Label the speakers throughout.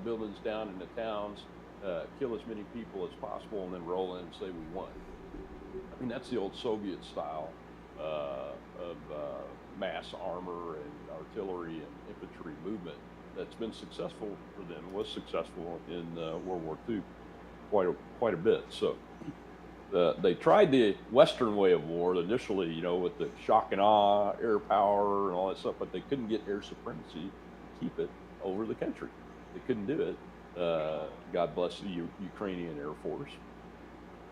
Speaker 1: buildings down in the towns, kill as many people as possible, and then roll in and say we won. I mean, that's the old Soviet style of mass armor and artillery and infantry movement that's been successful for them, was successful in World War II quite a bit. So they tried the Western way of war initially, you know, with the shock and awe, air power and all that stuff, but they couldn't get air supremacy to keep it over the country. They couldn't do it. God bless the Ukrainian Air Force.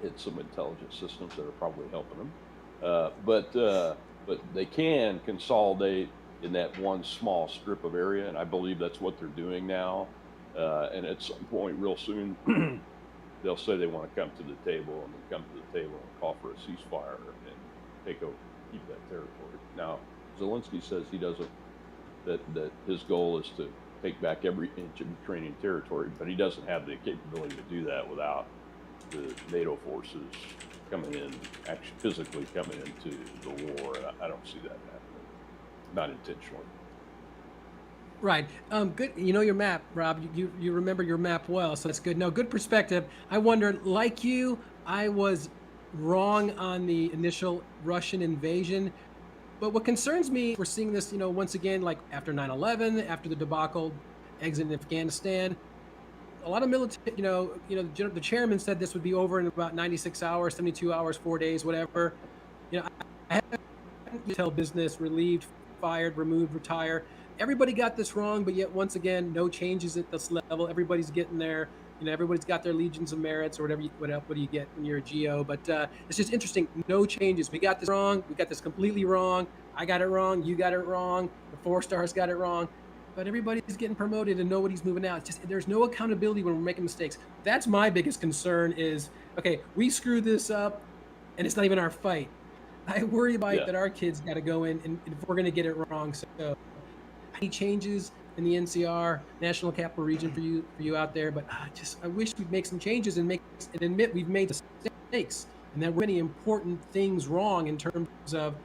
Speaker 1: It's some intelligence systems that are probably helping them. But they can consolidate in that one small strip of area, and I believe that's what they're doing now. And at some point real soon, they'll say they want to come to the table, and they come to the table and call for a ceasefire and keep that territory. Now, Zelensky says he doesn't, that his goal is to take back every inch of Ukrainian territory, but he doesn't have the capability to do that without the NATO forces coming in, actually physically coming into the war. And I don't see that happening, not intentionally.
Speaker 2: Right. Good. You know your map, Rob. You remember your map well, so that's good. No, good perspective. I wonder, like you, I was wrong on the initial Russian invasion. But what concerns me, we're seeing this, you know, once again, like after 9/11, after the debacle, exit in Afghanistan, a lot of military, the chairman said this would be over in about 96 hours, 72 hours, 4 days, whatever. You know, I haven't retail business, relieved, fired, removed, retire. Everybody got this wrong, but yet once again, no changes at this level. Everybody's getting there. You know, everybody's got their legions of merits or whatever. What do you get when you're a GO? But it's just interesting. No changes. We got this wrong. We got this completely wrong. I got it wrong. You got it wrong. The 4 stars got it wrong. But everybody's getting promoted and nobody's moving out. It's just, there's no accountability when we're making mistakes. That's my biggest concern is, okay, we screwed this up and it's not even our fight. I worry about that our kids got to go in and if we're going to get it wrong. So any changes in the NCR, National Capital Region for you out there, but I wish we'd make some changes and admit we've made mistakes and that we're many important things wrong in terms of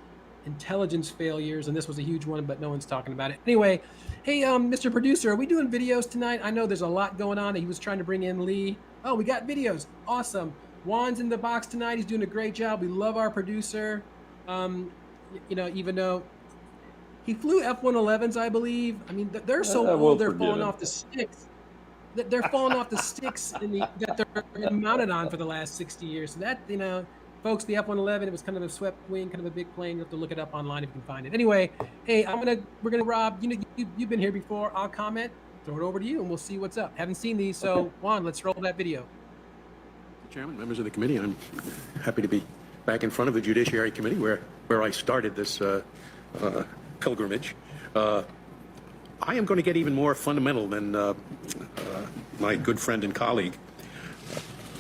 Speaker 2: intelligence failures, and this was a huge one, but no one's talking about it. Anyway, hey, Mr. Producer, are we doing videos tonight? I know there's a lot going on. He was trying to bring in Lee. Oh, we got videos. Awesome. Juan's in the box tonight. He's doing a great job. We love our producer. Even though he flew F-111s, I believe. I mean, they're so old, they're falling off the sticks. They're falling off the sticks that they're mounted on for the last 60 years. So that, folks, the F-111, it was kind of a swept wing, kind of a big plane. You have to look it up online if you can find it. Anyway, hey, we're gonna Rob. You've been here before. I'll comment, throw it over to you, and we'll see what's up. Haven't seen these, so okay. Juan, let's roll that video.
Speaker 3: Mr. Chairman, members of the committee, I'm happy to be back in front of the Judiciary Committee, where I started this pilgrimage. I am going to get even more fundamental than my good friend and colleague.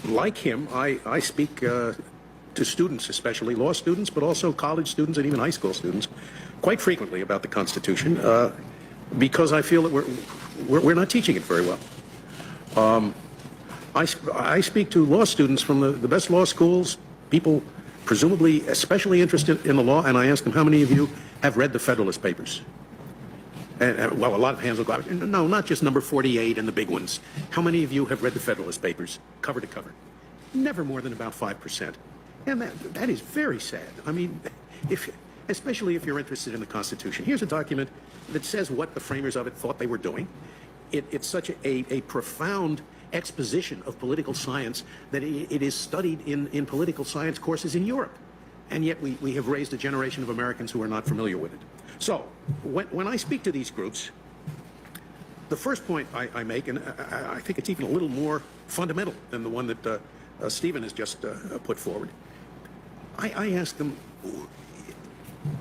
Speaker 3: Like him, I speak to students, especially law students, but also college students and even high school students, quite frequently about the Constitution, because I feel that we're not teaching it very well. I speak to law students from the best law schools, people presumably especially interested in the law, and I ask them, how many of you have read the Federalist Papers? And well, a lot of hands will go out. No, not just number 48 and the big ones. How many of you have read the Federalist Papers, cover to cover? Never more than about 5%. And that is very sad. I mean, especially if you're interested in the Constitution. Here's a document that says what the framers of it thought they were doing. It's such a profound exposition of political science that it is studied in political science courses in Europe. And yet we have raised a generation of Americans who are not familiar with it. So when I speak to these groups, the first point I make, and I think it's even a little more fundamental than the one that Stephen has just put forward, I ask them,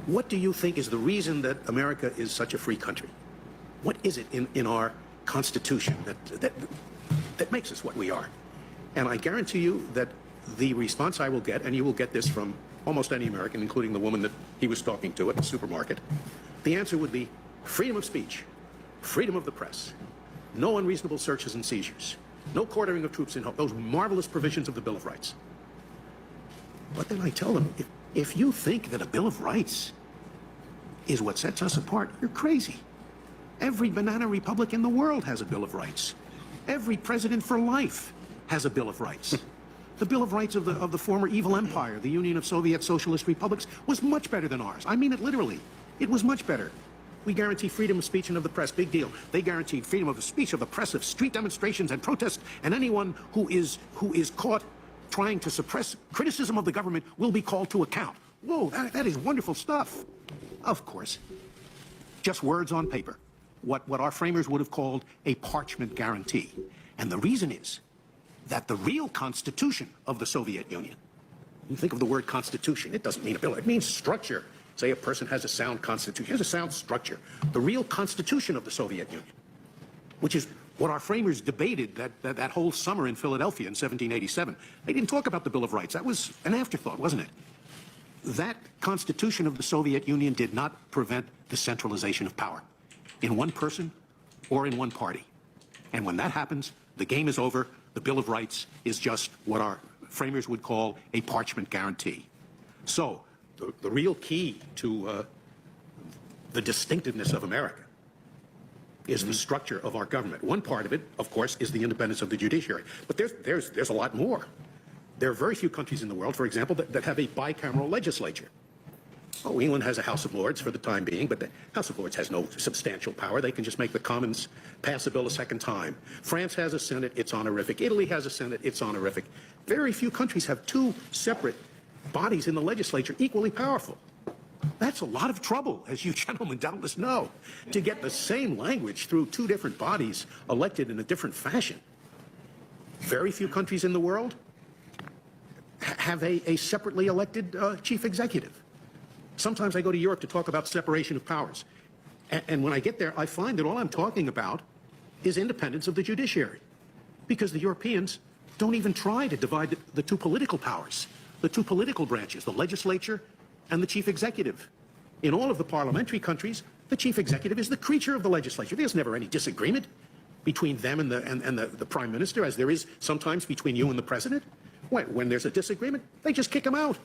Speaker 3: what do you think is the reason that America is such a free country? What is it in our Constitution that makes us what we are? And I guarantee you that the response I will get, and you will get this from almost any American, including the woman that he was talking to at the supermarket, the answer would be freedom of speech, freedom of the press, no unreasonable searches and seizures, no quartering of troops in hope, those marvelous provisions of the Bill of Rights. But then I tell them, if you think that a Bill of Rights is what sets us apart, you're crazy. Every banana republic in the world has a Bill of Rights. Every president for life has a Bill of Rights. The Bill of Rights of the former evil empire, the Union of Soviet Socialist Republics, was much better than ours. I mean it literally. It was much better. We guarantee freedom of speech and of the press. Big deal. They guaranteed freedom of the speech, of the press, of street demonstrations and protests, and anyone who is caught trying to suppress criticism of the government will be called to account. Whoa, that is wonderful stuff. Of course, just words on paper. What our framers would have called a parchment guarantee. And the reason is that the real constitution of the Soviet Union, you think of the word constitution, it doesn't mean a bill, it means structure. Say a person has a sound constitution, has a sound structure. The real constitution of the Soviet Union, which is what our framers debated that whole summer in Philadelphia in 1787. They didn't talk about the Bill of Rights. That was an afterthought, wasn't it? That constitution of the Soviet Union did not prevent the centralization of power in one person or in one party. And when that happens, the game is over. The Bill of Rights is just what our framers would call a parchment guarantee. So the real key to the distinctiveness of America is the structure of our government. One part of it, of course, is the independence of the judiciary. But there's a lot more. There are very few countries in the world, for example, that have a bicameral legislature. Oh, England has a House of Lords for the time being, but the House of Lords has no substantial power. They can just make the Commons pass a bill a second time. France has a Senate, it's honorific. Italy has a Senate, it's honorific. Very few countries have two separate bodies in the legislature equally powerful. That's a lot of trouble, as you gentlemen doubtless know, to get the same language through two different bodies elected in a different fashion. Very few countries in the world have a separately elected chief executive. Sometimes I go to Europe to talk about separation of powers. And when I get there, I find that all I'm talking about is independence of the judiciary. Because the Europeans don't even try to divide the two political powers, the two political branches, the legislature and the chief executive. In all of the parliamentary countries, the chief executive is the creature of the legislature. There's never any disagreement between them and the prime minister, as there is sometimes between you and the president. When there's a disagreement, they just kick him out.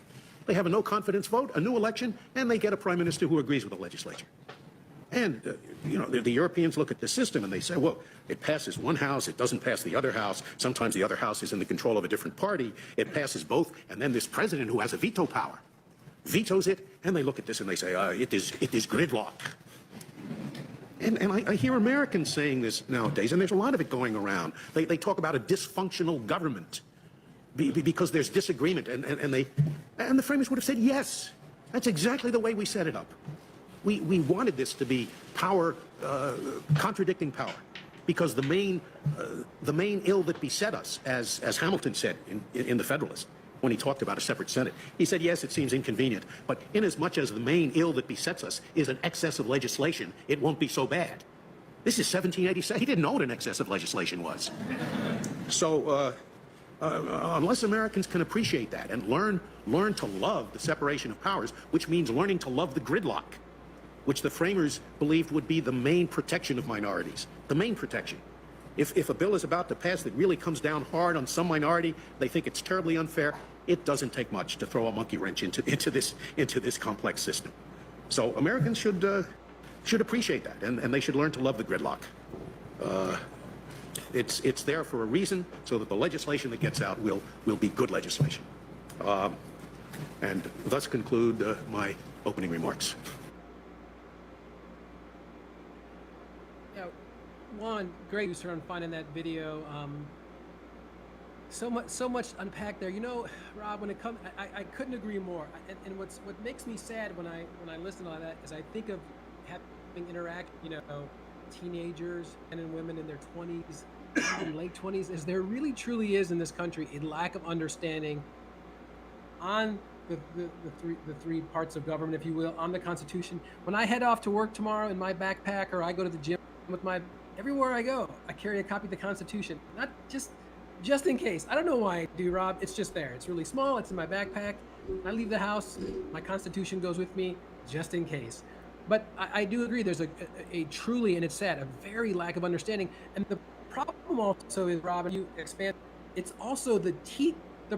Speaker 3: They have a no-confidence vote, a new election, and they get a prime minister who agrees with the legislature. And, you know, the Europeans look at the system and they say, well, it passes one house, it doesn't pass the other house. Sometimes the other house is in the control of a different party. It passes both, and then this president who has a veto power vetoes it, and they look at this and they say, it is gridlock. And I hear Americans saying this nowadays, and there's a lot of it going around. They talk about a dysfunctional government because there's disagreement, and the framers would have said, yes, that's exactly the way we set it up. We wanted this to be power, contradicting power, because the main ill that beset us, as Hamilton said in the Federalist, when he talked about a separate Senate, he said, yes, it seems inconvenient, but inasmuch as the main ill that besets us is an excess of legislation, it won't be so bad. This is 1787. He didn't know what an excess of legislation was. So unless Americans can appreciate that and learn to love the separation of powers, which means learning to love the gridlock, which the framers believed would be the main protection of minorities, the main protection. If a bill is about to pass that really comes down hard on some minority, they think it's terribly unfair. It doesn't take much to throw a monkey wrench into this complex system. So Americans should appreciate that, and they should learn to love the gridlock. It's there for a reason, so that the legislation that gets out will be good legislation. And thus conclude my opening remarks.
Speaker 2: Yeah, Juan, great use on finding that video. So much to unpack there. You know, Rob, when it comes, I couldn't agree more. And what makes me sad when I listen to all that is I think of having interact, you know, teenagers and women in their 20s, even late 20s, is there really truly is in this country a lack of understanding on the three parts of government, if you will, on the Constitution. When I head off to work tomorrow in my backpack, or I go to the gym with everywhere I go, I carry a copy of the Constitution, not just in case. I don't know why I do, Rob. It's just there. It's really small. It's in my backpack. When I leave the house, my Constitution goes with me just in case. But I do agree there's a truly, and it's sad, a very lack of understanding. And the problem also is, Rob, and you expand, it's also the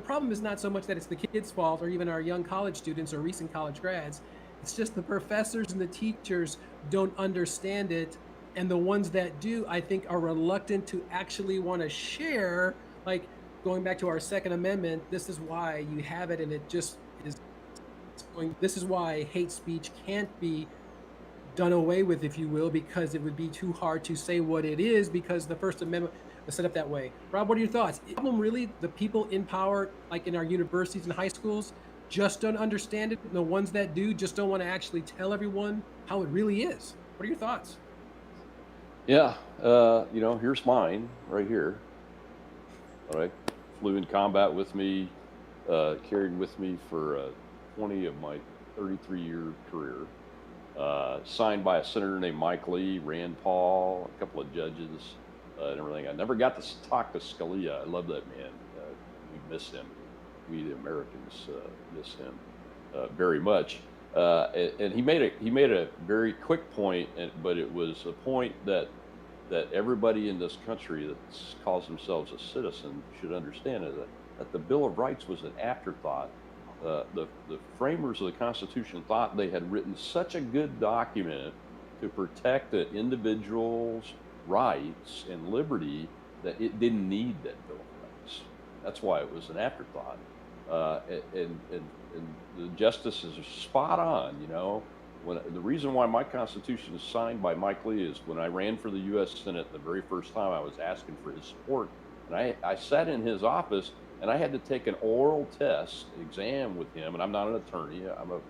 Speaker 2: problem is not so much that it's the kids' fault or even our young college students or recent college grads. It's just the professors and the teachers don't understand it And the ones that do, I think, are reluctant to actually want to share. Like, going back to our Second Amendment, this is why you have it, and it just is going. This is why hate speech can't be done away with, if you will, because it would be too hard to say what it is, because the First Amendment was set up that way. Rob, what are your thoughts? Is the problem really the people in power, like in our universities and high schools, just don't understand it, and the ones that do just don't want to actually tell everyone how it really is? What are your thoughts?
Speaker 1: Yeah, here's mine right here. All right, flew in combat with me, carried with me for 20 of my 33-year career. Signed by a senator named Mike Lee, Rand Paul, a couple of judges, and everything. I never got to talk to Scalia. I love that man. We miss him. We, the Americans, miss him very much. And he made a very quick point, but it was a point that everybody in this country that calls themselves a citizen should understand, is that the Bill of Rights was an afterthought. The framers of the Constitution thought they had written such a good document to protect the individual's rights and liberty that it didn't need that Bill of Rights. That's why it was an afterthought. And the justices are spot on. When the reason why my Constitution is signed by Mike Lee is when I ran for the U.S. Senate the very first time, I was asking for his support, and I sat in his office. And I had to take an oral test exam with him, and I'm not an attorney. I'm a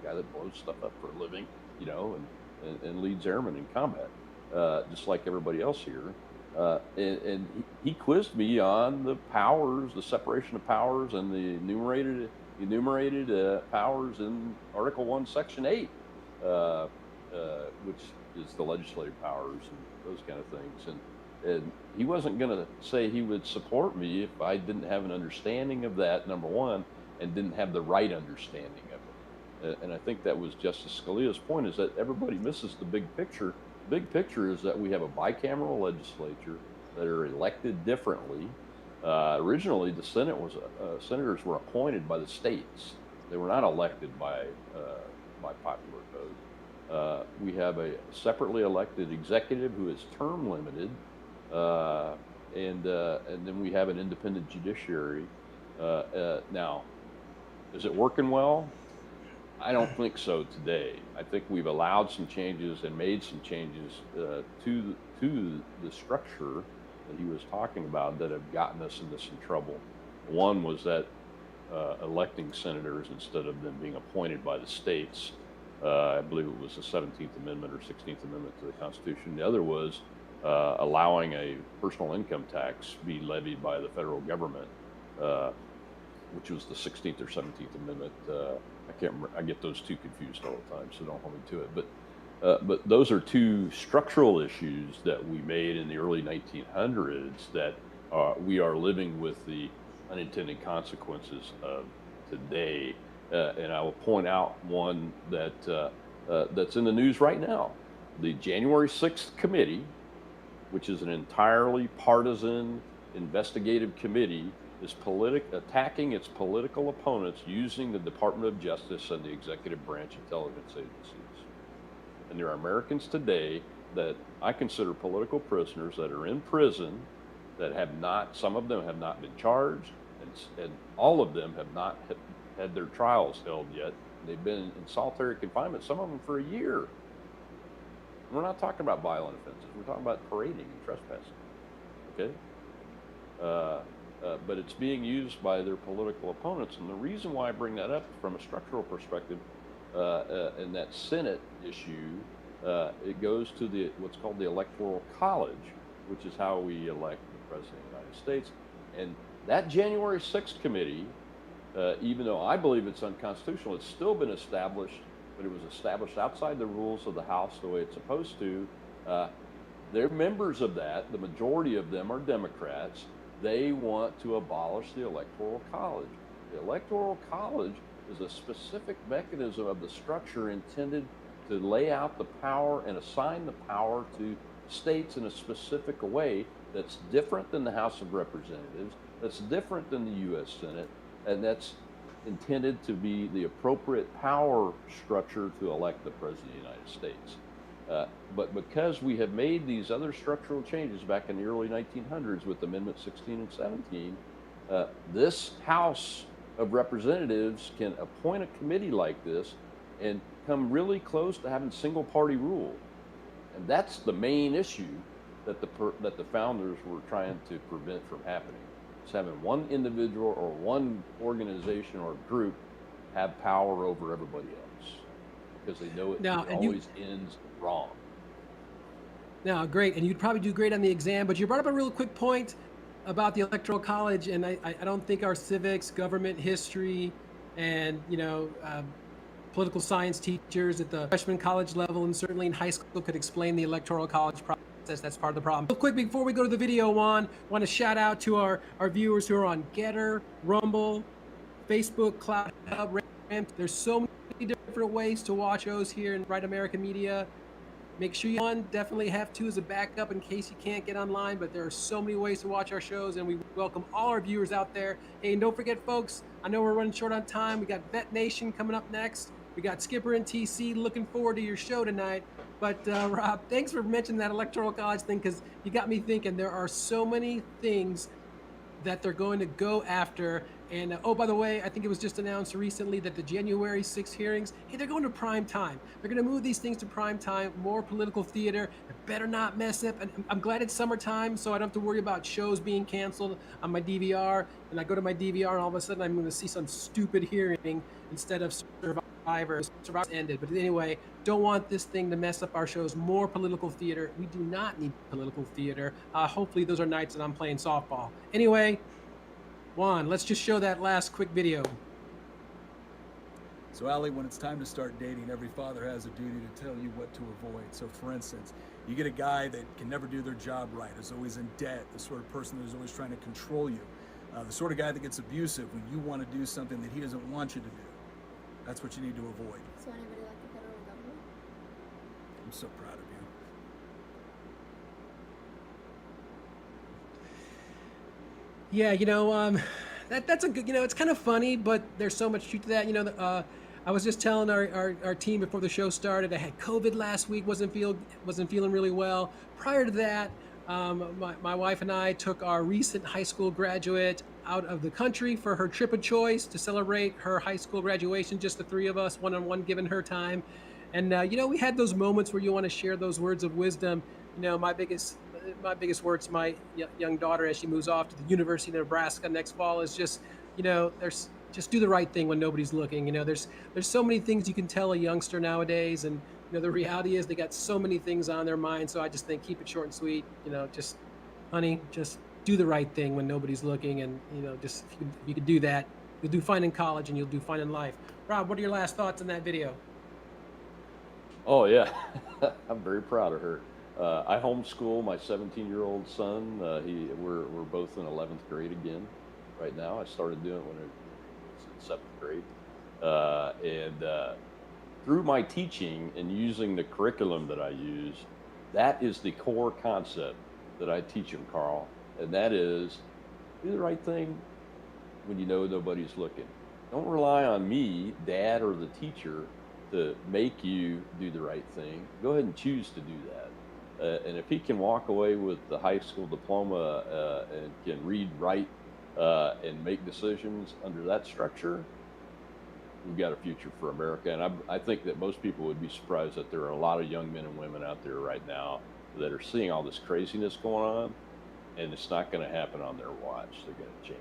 Speaker 1: guy that blows stuff up for a living, and leads airmen in combat, just like everybody else here. And he quizzed me on the powers, the separation of powers, and the enumerated powers in Article 1, Section 8, which is the legislative powers and those kind of things. And he wasn't going to say he would support me if I didn't have an understanding of that, number one, and didn't have the right understanding of it. And I think that was Justice Scalia's point, is that everybody misses the big picture. The big picture is that we have a bicameral legislature that are elected differently. Originally, the Senate was senators were appointed by the states. They were not elected by popular vote. We have a separately elected executive who is term limited. And then we have an independent judiciary. Now, is it working well? I don't think so today. I think we've allowed some changes and made some changes to the structure that he was talking about that have gotten us into some trouble. One was that electing senators instead of them being appointed by the states. I believe it was the 17th Amendment or 16th Amendment to the Constitution. The other was allowing a personal income tax be levied by the federal government, which was the 16th or 17th Amendment. I can't remember. I get those two confused all the time, so don't hold me to it. But those are two structural issues that we made in the early 1900s that we are living with the unintended consequences of today. And I will point out one that's in the news right now. The January 6th committee, which is an entirely partisan investigative committee, is attacking its political opponents using the Department of Justice and the executive branch intelligence agencies. And there are Americans today that I consider political prisoners that are in prison that have not, some of them have not been charged, and all of them have not had their trials held yet. They've been in solitary confinement, some of them for a year. We're not talking about violent offenses. We're talking about parading and trespassing. Okay? But it's being used by their political opponents. And the reason why I bring that up from a structural perspective, in that Senate issue, it goes to what's called the Electoral College, which is how we elect the President of the United States. And that January 6th committee, even though I believe it's unconstitutional, it's still been established, but it was established outside the rules of the House the way it's supposed to. They're members of that. The majority of them are Democrats. They want to abolish the Electoral College. The Electoral College is a specific mechanism of the structure intended to lay out the power and assign the power to states in a specific way that's different than the House of Representatives, that's different than the U.S. Senate, and that's intended to be the appropriate power structure to elect the President of the United States. But because we have made these other structural changes back in the early 1900s with Amendment 16 and 17, this House of Representatives can appoint a committee like this and come really close to having single party rule. And that's the main issue that the founders were trying to prevent from happening. It's having one individual or one organization or group have power over everybody else, because they know it always ends wrong.
Speaker 2: Now, great, and you'd probably do great on the exam, but you brought up a real quick point about the Electoral College, and I don't think our civics, government history, and political science teachers at the freshman college level and certainly in high school could explain the Electoral College process. That's part of the problem. Real quick, before we go to the video, Juan, want to shout out to our viewers who are on Getter, Rumble, Facebook, Cloud Hub, Ramp. There's so many different ways to watch shows here in Right American Media. Make sure you definitely have two as a backup in case you can't get online, but there are so many ways to watch our shows, and we welcome all our viewers out there. Hey, and don't forget, folks, I know we're running short on time. We got Vet Nation coming up next. We got Skipper and TC. Looking forward to your show tonight. But Rob, thanks for mentioning that Electoral College thing, because you got me thinking there are so many things that they're going to go after. And oh, by the way, I think it was just announced recently that the January 6th hearings, hey, they're going to prime time. They're going to move these things to prime time, more political theater. It better not mess up. And I'm glad it's summertime, so I don't have to worry about shows being canceled on my DVR. And I go to my DVR, and all of a sudden I'm going to see some stupid hearing instead of Survivor. Survivor ended. But anyway, don't want this thing to mess up our shows. More political theater. We do not need political theater. Hopefully those are nights that I'm playing softball. Anyway, Juan, let's just show that last quick video.
Speaker 4: So, Allie, when it's time to start dating, every father has a duty to tell you what to avoid. So, for instance, you get a guy that can never do their job right, is always in debt, the sort of person that is always trying to control you, the sort of guy that gets abusive when you want to do something that he doesn't want you to do. That's what you need to avoid.
Speaker 5: So anybody like the federal government?
Speaker 4: I'm so proud of you.
Speaker 2: Yeah, that's a good, it's kind of funny, but there's so much truth to that. I was just telling our team before the show started, I had COVID last week, wasn't feeling really well. Prior to that, my wife and I took our recent high school graduate out of the country for her trip of choice to celebrate her high school graduation, just the three of us, one-on-one, giving her time. And, we had those moments where you want to share those words of wisdom. My biggest word to my young daughter as she moves off to the University of Nebraska next fall is just, there's just do the right thing when nobody's looking. There's so many things you can tell a youngster nowadays, and the reality is they got so many things on their mind. So I just think keep it short and sweet. Just, honey, just do the right thing when nobody's looking, and just if you could do that, you'll do fine in college and you'll do fine in life. Rob, what are your last thoughts on that video?
Speaker 1: Oh yeah, I'm very proud of her. I homeschool my 17-year-old son. We're both in 11th grade again right now. I started doing it when I was in 7th grade. And through my teaching and using the curriculum that I use, that is the core concept that I teach them, Carl. And that is, do the right thing when you know nobody's looking. Don't rely on me, Dad, or the teacher to make you do the right thing. Go ahead and choose to do that. And if he can walk away with the high school diploma and can read, write, and make decisions under that structure, we've got a future for America. And I think that most people would be surprised that there are a lot of young men and women out there right now that are seeing all this craziness going on, and it's not going to happen on their watch. They're going to change.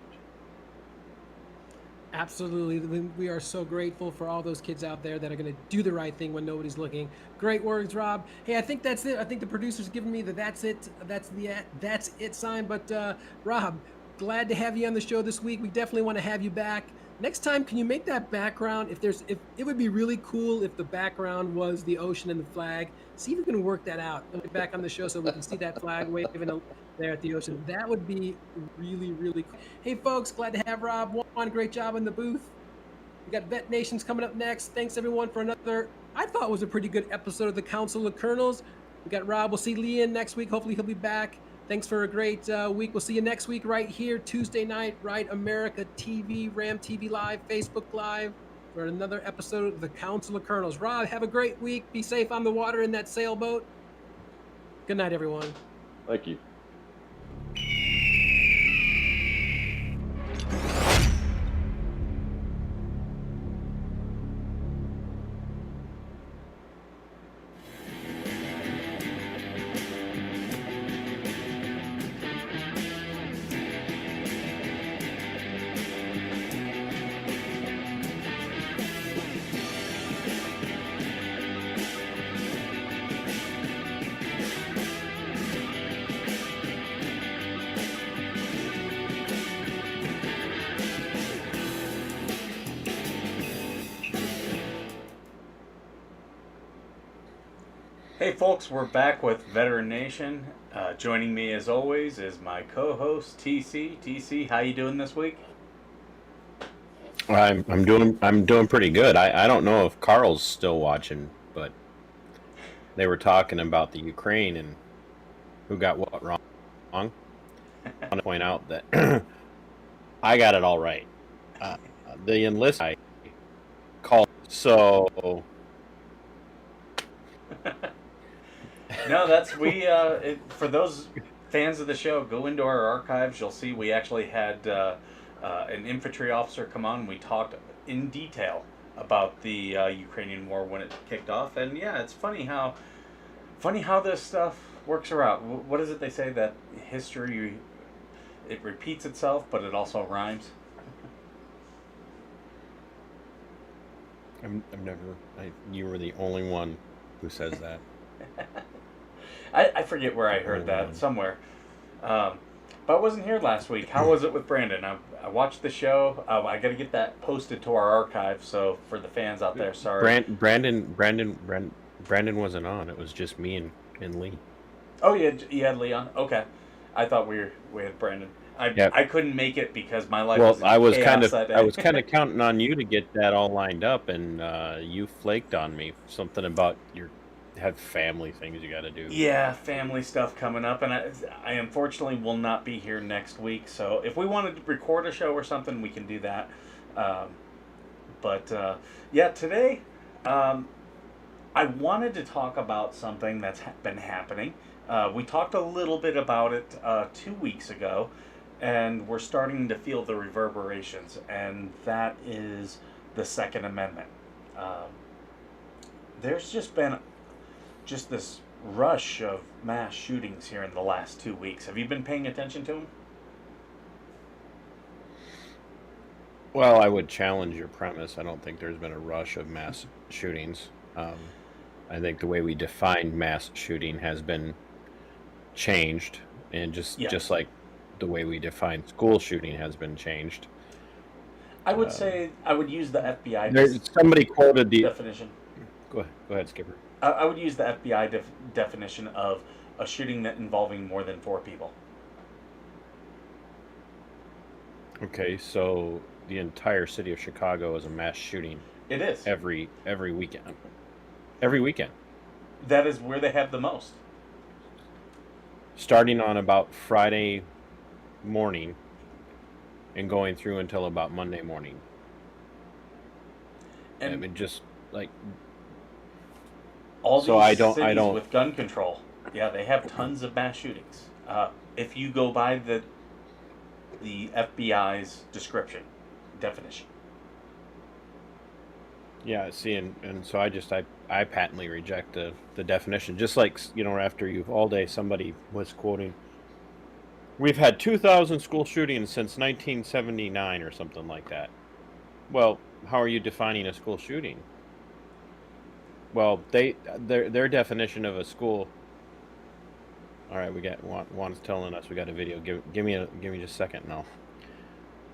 Speaker 2: Absolutely. We are so grateful for all those kids out there that are going to do the right thing when nobody's looking. Great words, Rob. Hey, I think that's it. I think the producer's giving me the that's it sign. But Rob, glad to have you on the show this week. We definitely want to have you back. Next time, can you make that background? If it would be really cool if the background was the ocean and the flag. See if we can work that out. We'll be back on the show so we can see that flag waving there at the ocean. That would be really, really cool. Hey, folks, glad to have Rob. One great job in the booth. We got Vet Nations coming up next. Thanks, everyone, for another, I thought was a pretty good episode of the Council of Colonels. We got Rob. We'll see Leon next week. Hopefully, he'll be back. Thanks for a great week. We'll see you next week right here, Tuesday night, Right America TV, Ram TV Live, Facebook Live. for another episode of the Council of Colonels. Rob, have a great week. Be safe on the water in that sailboat. Good night, everyone.
Speaker 1: Thank you.
Speaker 6: Hey folks, we're back with Veteran Nation. Joining me as always is my co-host TC. TC, how you doing this week?
Speaker 7: I'm doing pretty good. I don't know if Carl's still watching, but they were talking about the Ukraine and who got what wrong. I want to point out that I got it all right. The enlist I called so.
Speaker 6: No, that's for those fans of the show, go into our archives. You'll see we actually had an infantry officer come on. We talked in detail about the Ukrainian war when it kicked off, and yeah, it's funny how this stuff works out. What is it they say, that history, it repeats itself, but it also rhymes?
Speaker 7: You were the only one who says that.
Speaker 6: I forget where I heard that, somewhere. But I wasn't here last week. How was it with Brandon? I watched the show. I got to get that posted to our archive. So for the fans out there, sorry.
Speaker 7: Brandon wasn't on. It was just me and Lee.
Speaker 6: Oh, you had Leon. Okay, I thought we had Brandon. I couldn't make it because my life was in chaos that day.
Speaker 7: I was kind of counting on you to get that all lined up, and you flaked on me. Something about had family things you got to do.
Speaker 6: Yeah, family stuff coming up, and I unfortunately will not be here next week. So if we wanted to record a show or something, we can do that. Yeah, today I wanted to talk about something that's been happening. We talked a little bit about it 2 weeks ago, and we're starting to feel the reverberations, and that is the Second Amendment. There's just been this rush of mass shootings here in the last 2 weeks. Have you been paying attention to them?
Speaker 7: Well, I would challenge your premise. I don't think there's been a rush of mass shootings. I think the way we define mass shooting has been changed, and just like the way we define school shooting has been changed.
Speaker 6: I would say I would use the FBI
Speaker 7: somebody quoted the
Speaker 6: definition.
Speaker 7: Go ahead, Skipper.
Speaker 6: I would use the FBI definition of a shooting that involving more than 4 people.
Speaker 7: Okay, so the entire city of Chicago is a mass shooting.
Speaker 6: It is.
Speaker 7: Every weekend. Every weekend.
Speaker 6: That is where they have the most.
Speaker 7: Starting on about Friday morning and going through until about Monday morning.
Speaker 6: And
Speaker 7: I mean, just like
Speaker 6: all these cities with gun control, yeah, they have tons of mass shootings. If you go by the FBI's definition.
Speaker 7: Yeah, see, and so I patently reject the definition. Just like, after you've all day, somebody was quoting, we've had 2,000 school shootings since 1979 or something like that. Well, how are you defining a school shooting? Well, their definition of a school. All right, we got Juan's telling us we got a video. Give me just a second now.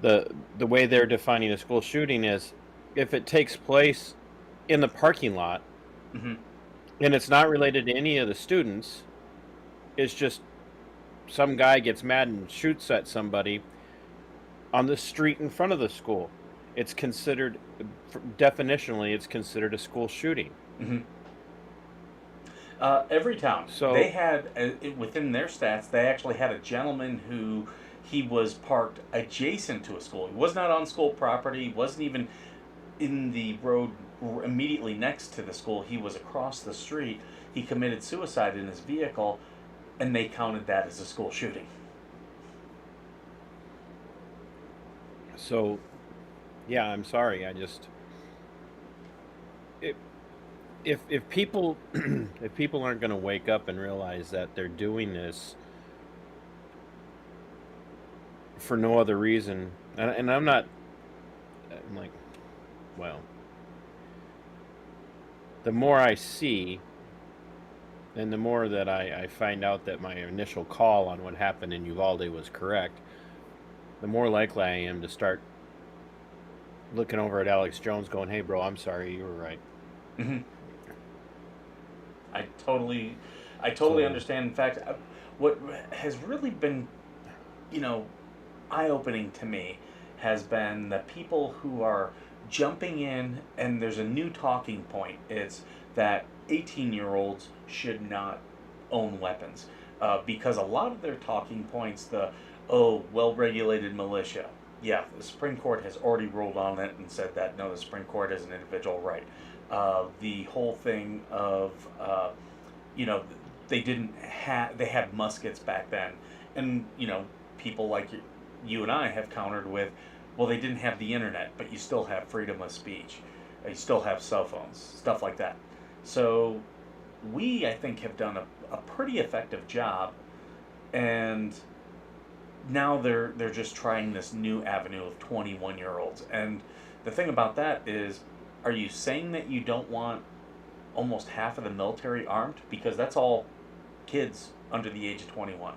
Speaker 7: The way they're defining a school shooting is if it takes place in the parking lot,
Speaker 6: mm-hmm.
Speaker 7: and it's not related to any of the students. It's just some guy gets mad and shoots at somebody on the street in front of the school. It's considered, definitionally, it's considered a school shooting.
Speaker 6: Mm-hmm. Every town,
Speaker 7: so
Speaker 6: they had within their stats, they actually had a gentleman who he was parked adjacent to a school. He was not on school property. He wasn't even in the road immediately next to the school. He was across the street. He committed suicide in his vehicle, and they counted that as a school shooting.
Speaker 7: So, yeah, I'm sorry. I just it, if people if people aren't going to wake up and realize that they're doing this for no other reason, and I'm not, I'm like, well, the more I see, and the more that I find out that my initial call on what happened in Uvalde was correct, the more likely I am to start looking over at Alex Jones going, hey, bro, I'm sorry, you were right.
Speaker 6: Mm-hmm. I totally
Speaker 7: So,
Speaker 6: understand. In fact, what has really been, eye-opening to me has been the people who are jumping in, and there's a new talking point. It's that 18-year-olds should not own weapons, because a lot of their talking points, well-regulated militia. Yeah, the Supreme Court has already ruled on it and said that no, the Supreme Court has an individual right. The whole thing of, you know, they had muskets back then, and people like you and I have countered with, well, they didn't have the internet, but you still have freedom of speech. You still have cell phones, stuff like that. So we, I think, have done a pretty effective job, and now they're just trying this new avenue of 21-year-olds. And the thing about that is, are you saying that you don't want almost half of the military armed? Because that's all kids under the age of 21.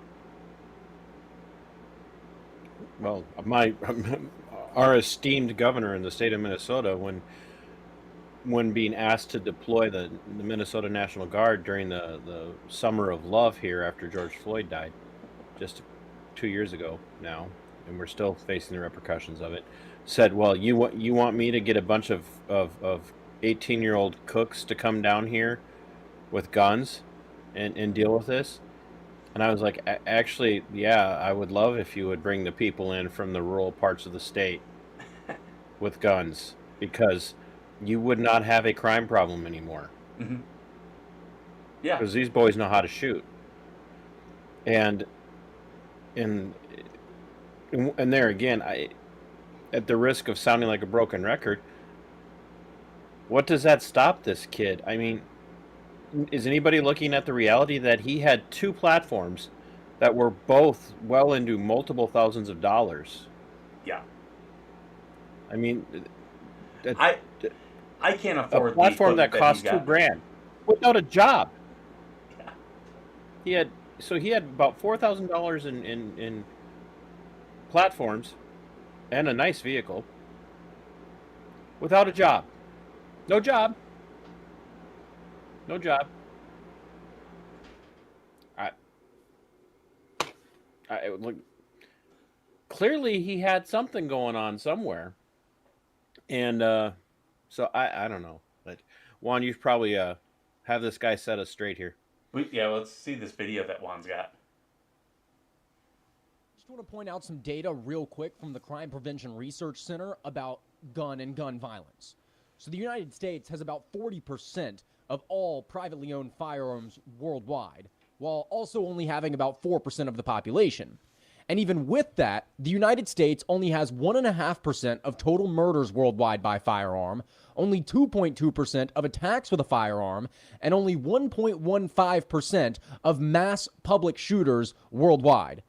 Speaker 7: well, our esteemed governor in the state of Minnesota, when being asked to deploy the Minnesota National Guard during the summer of love here after George Floyd died, just 2 years ago now, and we're still facing the repercussions of it, said, well, you want me to get a bunch of 18-year-old cooks to come down here with guns and deal with this? And I was like, actually, yeah, I would love if you would bring the people in from the rural parts of the state with guns, because you would not have a crime problem anymore.
Speaker 6: Mm-hmm. Yeah.
Speaker 7: Because these boys know how to shoot. And and and there again, at the risk of sounding like a broken record, what does that stop this kid? I mean, is anybody looking at the reality that he had two platforms that were both well into multiple thousands of dollars?
Speaker 6: Yeah.
Speaker 7: I mean,
Speaker 6: I can't
Speaker 7: a
Speaker 6: afford
Speaker 7: platform
Speaker 6: the
Speaker 7: that
Speaker 6: equipment
Speaker 7: cost
Speaker 6: he's got.
Speaker 7: $2,000 without a job.
Speaker 6: Yeah.
Speaker 7: He had about $4,000 in platforms and a nice vehicle without a job. No job. No job. I look. Clearly, he had something going on somewhere, and so I don't know. But Juan, you've probably have this guy set us straight here.
Speaker 6: Let's see this video that Juan's got.
Speaker 8: Just want to point out some data real quick from the Crime Prevention Research Center about gun and gun violence. So the United States has about 40% of all privately owned firearms worldwide, while also only having about 4% of the population. And even with that, the United States only has 1.5% of total murders worldwide by firearm, only 2.2% of attacks with a firearm, and only 1.15% of mass public shooters worldwide.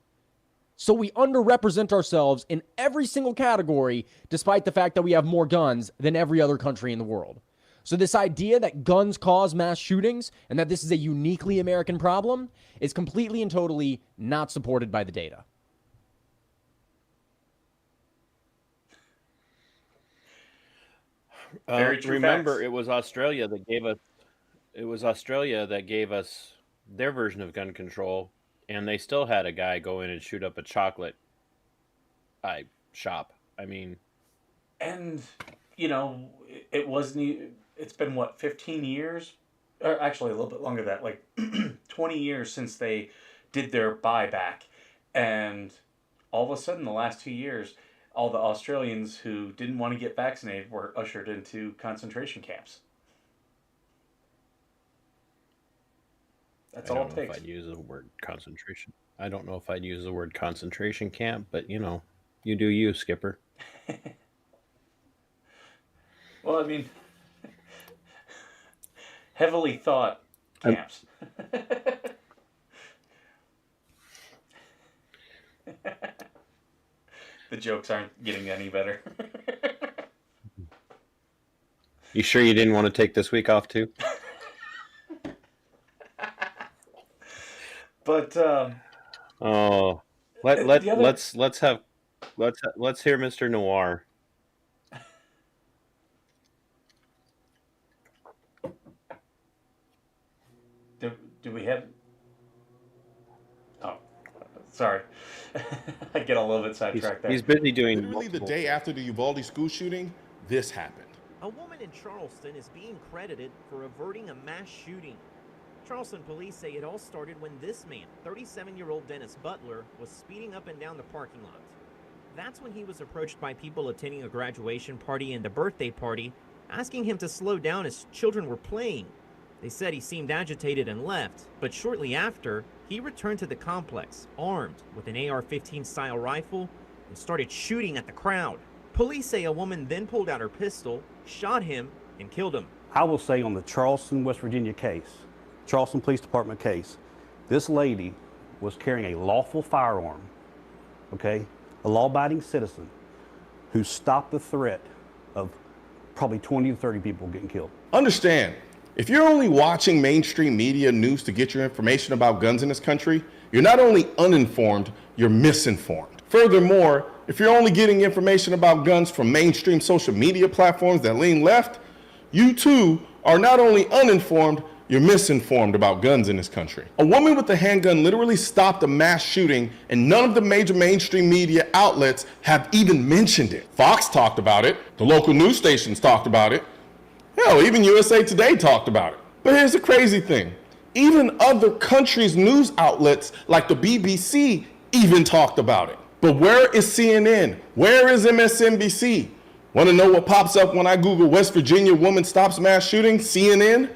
Speaker 8: So we underrepresent ourselves in every single category, despite the fact that we have more guns than every other country in the world. So this idea that guns cause mass shootings and that this is a uniquely American problem is completely and totally not supported by the data.
Speaker 6: Very true
Speaker 7: Remember,
Speaker 6: facts.
Speaker 7: it was Australia that gave us. It was Australia that gave us their version of gun control, and they still had a guy go in and shoot up a chocolate shop. I mean,
Speaker 6: And it wasn't. It's been what, 15 years, or actually a little bit longer than that, like 20 years since they did their buyback, and all of a sudden, the last 2 years, all the Australians who didn't want to get vaccinated were ushered into concentration camps. That's all it takes.
Speaker 7: I don't know if I'd use the word concentration. I don't know if I'd use the word concentration camp, but you know, you do you, Skipper.
Speaker 6: Well, I mean, heavily thought camps. The jokes aren't getting any better.
Speaker 7: You sure you didn't want to take this week off too?
Speaker 6: But
Speaker 7: Oh, let's hear Mr. Noir.
Speaker 6: do we have? Oh, sorry. I get a little bit sidetracked there.
Speaker 7: He's busy doing.
Speaker 9: Literally the day after the Uvalde school shooting, this happened.
Speaker 10: A woman in Charleston is being credited for averting a mass shooting. Charleston police say it all started when this man, 37-year-old Dennis Butler, was speeding up and down the parking lot. That's when he was approached by people attending a graduation party and a birthday party, asking him to slow down as children were playing. They said he seemed agitated and left, but shortly after, he returned to the complex, armed with an AR-15 style rifle, and started shooting at the crowd. Police say a woman then pulled out her pistol, shot him, and killed him.
Speaker 11: I will say on the Charleston, West Virginia case, Charleston Police Department case, this lady was carrying a lawful firearm, okay? A law-abiding citizen who stopped the threat of probably 20 to 30 people getting killed.
Speaker 9: Understand, if you're only watching mainstream media news to get your information about guns in this country, you're not only uninformed, you're misinformed. Furthermore, if you're only getting information about guns from mainstream social media platforms that lean left, you too are not only uninformed, you're misinformed about guns in this country. A woman with a handgun literally stopped a mass shooting, and none of the major mainstream media outlets have even mentioned it. Fox talked about it, the local news stations talked about it, hell, even USA Today talked about it. But here's the crazy thing. Even other countries' news outlets like the BBC even talked about it. But where is CNN? Where is MSNBC? Want to know what pops up when I Google West Virginia woman stops mass shooting? CNN?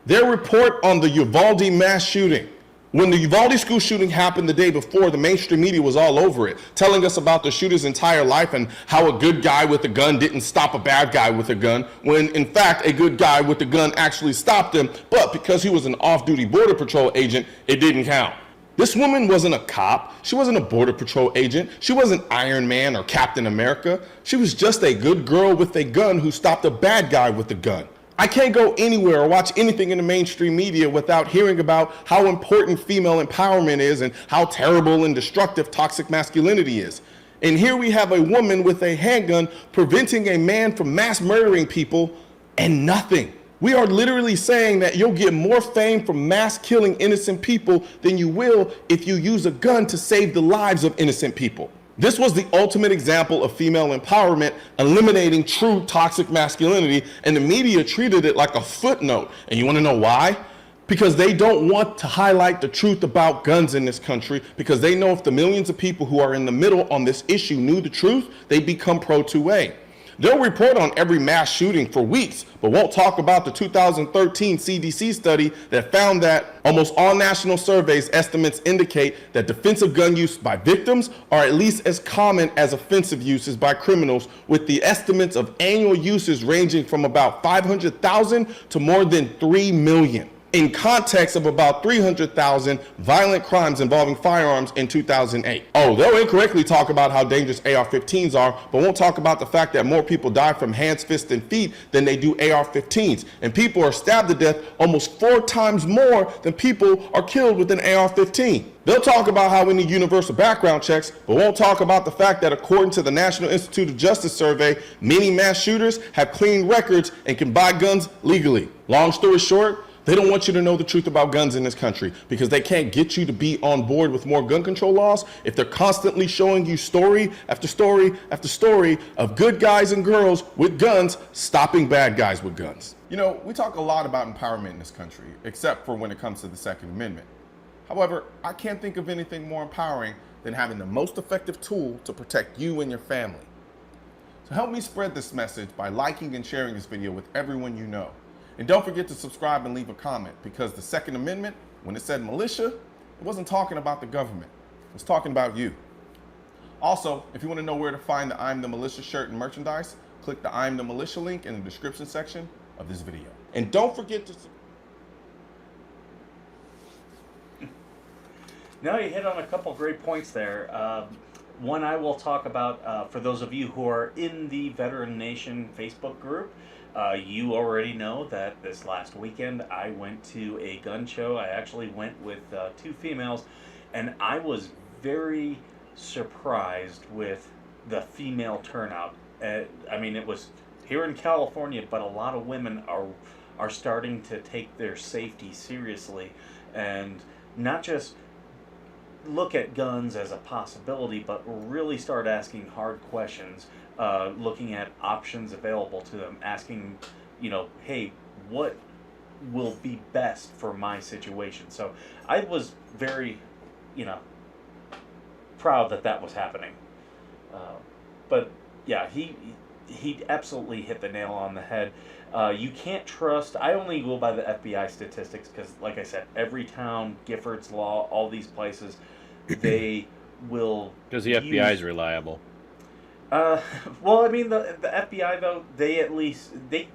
Speaker 9: Their report on the Uvalde mass shooting. When the Uvalde school shooting happened the day before, the mainstream media was all over it, telling us about the shooter's entire life and how a good guy with a gun didn't stop a bad guy with a gun, when in fact a good guy with a gun actually stopped him, but because he was an off-duty Border Patrol agent, it didn't count. This woman wasn't a cop, she wasn't a Border Patrol agent, she wasn't Iron Man or Captain America, she was just a good girl with a gun who stopped a bad guy with a gun. I can't go anywhere or watch anything in the mainstream media without hearing about how important female empowerment is and how terrible and destructive toxic masculinity is. And here we have a woman with a handgun preventing a man from mass murdering people and nothing. We are literally saying that you'll get more fame from mass killing innocent people than you will if you use a gun to save the lives of innocent people. This was the ultimate example of female empowerment, eliminating true toxic masculinity, and the media treated it like a footnote. And you want to know why? Because they don't want to highlight the truth about guns in this country, because they know if the millions of people who are in the middle on this issue knew the truth, they'd become pro-2A. They'll report on every mass shooting for weeks, but won't talk about the 2013 CDC study that found that almost all national surveys estimates indicate that defensive gun use by victims are at least as common as offensive uses by criminals, with the estimates of annual uses ranging from about 500,000 to more than 3 million. In context of about 300,000 violent crimes involving firearms in 2008. Oh, they'll incorrectly talk about how dangerous AR-15s are, but won't talk about the fact that more people die from hands, fists, and feet than they do AR-15s. And people are stabbed to death almost 4 times more than people are killed with an AR-15. They'll talk about how we need universal background checks, but won't talk about the fact that according to the National Institute of Justice survey, many mass shooters have clean records and can buy guns legally. Long story short, they don't want you to know the truth about guns in this country because they can't get you to be on board with more gun control laws if they're constantly showing you story after story after story of good guys and girls with guns stopping bad guys with guns.
Speaker 12: You know, we talk a lot about empowerment in this country, except for when it comes to the Second Amendment. However, I can't think of anything more empowering than having the most effective tool to protect you and your family, So help me spread this message by liking and sharing this video with everyone you know. And don't forget to subscribe and leave a comment, because the Second Amendment, when it said militia, it wasn't talking about the government. It was talking about you. Also, if you want to know where to find the I'm the Militia shirt and merchandise, click the I'm the Militia link in the description section of this video. And don't forget to...
Speaker 6: No, you hit on a couple great points there. One I will talk about for those of you who are in the Veteran Nation Facebook group. You already know that this last weekend I went to a gun show. I actually went with 2 females, and I was very surprised with the female turnout. I mean, it was here in California, but a lot of women are starting to take their safety seriously, and not just look at guns as a possibility, but really start asking hard questions, looking at options available to them, asking, hey, what will be best for my situation? So I was very, proud that was happening. But yeah, he absolutely hit the nail on the head. You can't trust. I only go by the FBI statistics because, like I said, every town, Giffords Law, all these places, they will.
Speaker 7: Because the FBI is reliable.
Speaker 6: Well, I mean, the FBI though, they at least they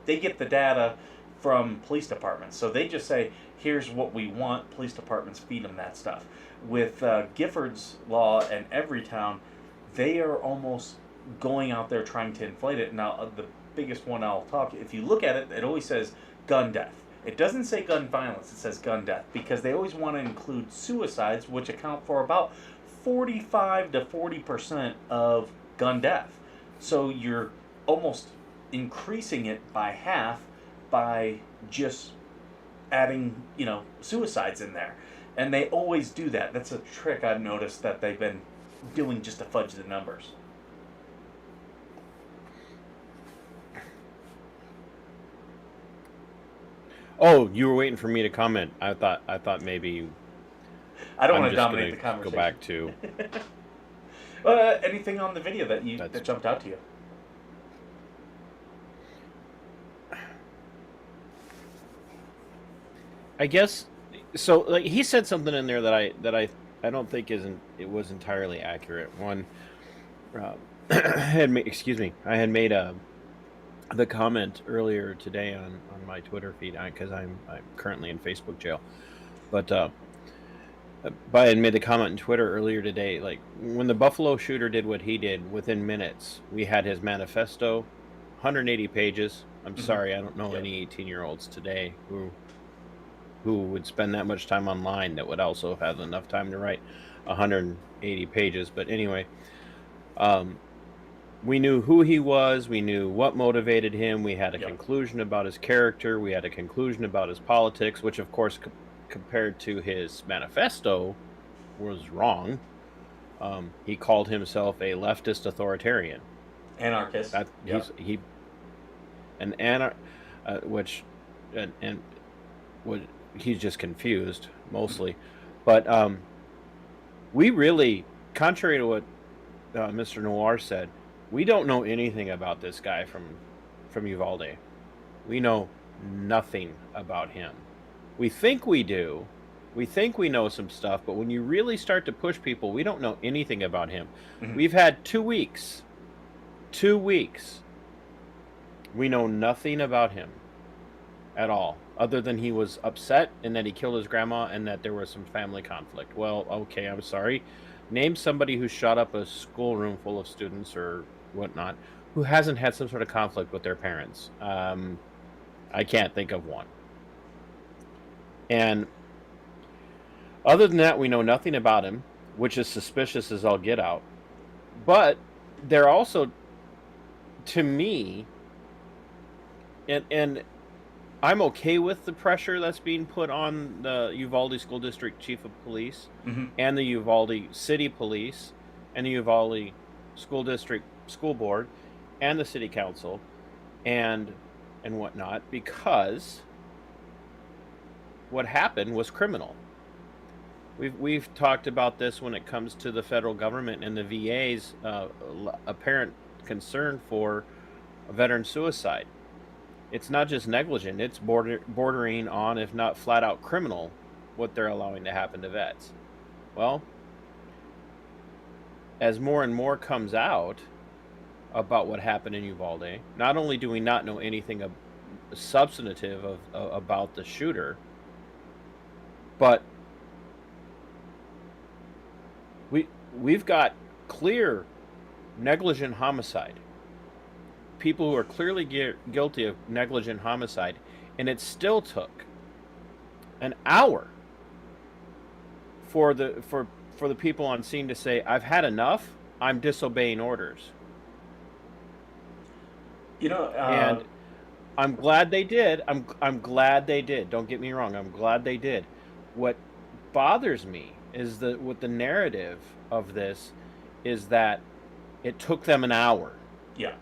Speaker 6: get the data from police departments, so they just say, here's what we want. Police departments feed them that stuff. With Giffords Law and Everytown, they are almost going out there trying to inflate it. Now, the biggest one I'll talk, if you look at it, it always says gun death. It doesn't say gun violence, it says gun death, because they always want to include suicides, which account for about 45 to 40% of gun death. So you're almost increasing it by half by just adding, suicides in there. And they always do that. That's a trick I've noticed that they've been doing just to fudge the numbers.
Speaker 7: Oh, you were waiting for me to comment. I thought maybe.
Speaker 6: I don't want to dominate the conversation.
Speaker 7: Go back to.
Speaker 6: Anything on the video that jumped out to you?
Speaker 7: I guess so. Like, he said something in there that I don't think was entirely accurate. One, I had made the comment earlier today on my Twitter feed, because I'm currently in Facebook jail, but I had made the comment on Twitter earlier today, like when the Buffalo shooter did what he did, within minutes we had his manifesto, 180 pages. I'm sorry, I don't know any 18-year-olds today who would spend that much time online that would also have enough time to write 180 pages. But anyway, we knew who he was, we knew what motivated him, we had a conclusion about his character, we had a conclusion about his politics, which of course compared to his manifesto was wrong. He called himself a leftist authoritarian,
Speaker 6: anarchist.
Speaker 7: He's just confused mostly. But we really, contrary to what Mr. Noir said, we don't know anything about this guy from Uvalde. We know nothing about him. We think we do. We think we know some stuff, but when you really start to push people, we don't know anything about him. Mm-hmm. We've had 2 weeks. 2 weeks. We know nothing about him at all, other than he was upset and that he killed his grandma and that there was some family conflict. Well, okay, I'm sorry. Name somebody who shot up a schoolroom full of students or whatnot who hasn't had some sort of conflict with their parents. I can't think of one. And other than that, we know nothing about him, which is suspicious as all get out. But they're also, to me, and I'm okay with the pressure that's being put on the Uvalde School District Chief of Police and the Uvalde City Police and the Uvalde School District School Board and the City Council and whatnot, because what happened was criminal. We've talked about this when it comes to the federal government and the VA's apparent concern for a veteran suicide. It's not just negligent, it's bordering on, if not flat out criminal, what they're allowing to happen to vets. Well, as more and more comes out about what happened in Uvalde, not only do we not know anything substantive about the shooter, but we've got clear negligent homicide. People who are clearly guilty of negligent homicide, and it still took an hour for the people on scene to say, "I've had enough. I'm disobeying orders." And I'm glad they did. I'm glad they did. Don't get me wrong. I'm glad they did. What bothers me is what the narrative of this is that it took them an hour.
Speaker 6: Yeah.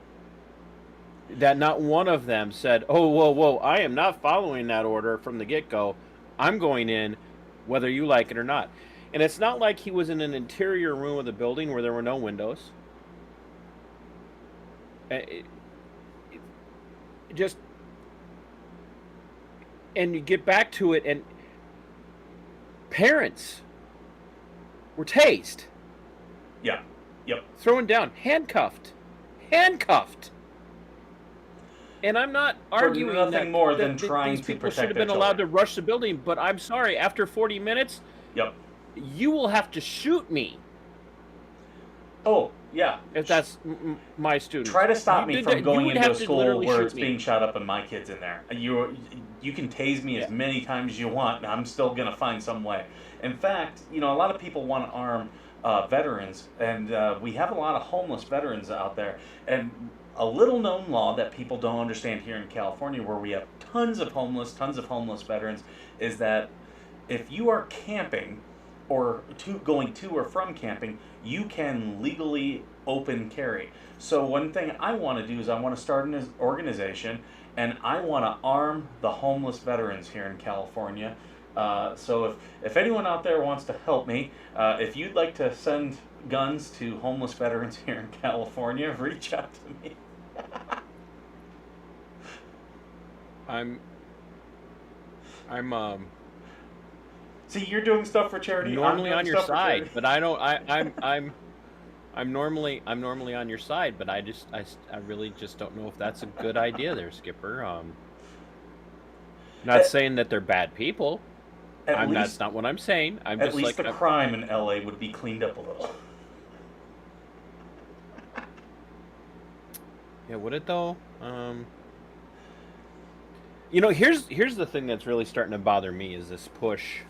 Speaker 7: That not one of them said, "Oh, whoa, I am not following that order from the get-go. I'm going in whether you like it or not." And it's not like he was in an interior room of the building where there were no windows. And you get back to it, and parents were tased.
Speaker 6: Yeah. Yep.
Speaker 7: Thrown down, handcuffed. And I'm not arguing
Speaker 6: nothing
Speaker 7: that
Speaker 6: more than trying
Speaker 7: these
Speaker 6: to
Speaker 7: people
Speaker 6: protect
Speaker 7: should have
Speaker 6: their
Speaker 7: been allowed to
Speaker 6: children.
Speaker 7: rush the building, but I'm sorry, after 40 minutes,
Speaker 6: Yep.
Speaker 7: you will have to shoot me
Speaker 6: Oh, yeah.
Speaker 7: if that's my student.
Speaker 6: Try to stop me from going into a school where it's
Speaker 7: me.
Speaker 6: being shot up and my kid's in there. You can tase me as many times as you want, and I'm still going to find some way. In fact, a lot of people want to arm veterans, and we have a lot of homeless veterans out there. And a little known law that people don't understand here in California, where we have tons of homeless veterans, is that if you are camping or going to or from camping, you can legally open carry. So one thing I want to do is I want to start an organization, and I want to arm the homeless veterans here in California. So if anyone out there wants to help me, if you'd like to send guns to homeless veterans here in California, reach out to me.
Speaker 7: I'm
Speaker 6: See, you're doing stuff for charity.
Speaker 7: normally
Speaker 6: I'm
Speaker 7: on
Speaker 6: doing
Speaker 7: your
Speaker 6: stuff for
Speaker 7: side,
Speaker 6: charity.
Speaker 7: but I don't. I'm normally on your side, but I really just don't know if that's a good idea, there, Skipper. Not saying that they're bad people. That's not what I'm saying. I'm
Speaker 6: At
Speaker 7: just
Speaker 6: least
Speaker 7: like
Speaker 6: the crime in LA would be cleaned up a little.
Speaker 7: Yeah, would it though? Here's the thing that's really starting to bother me is this push.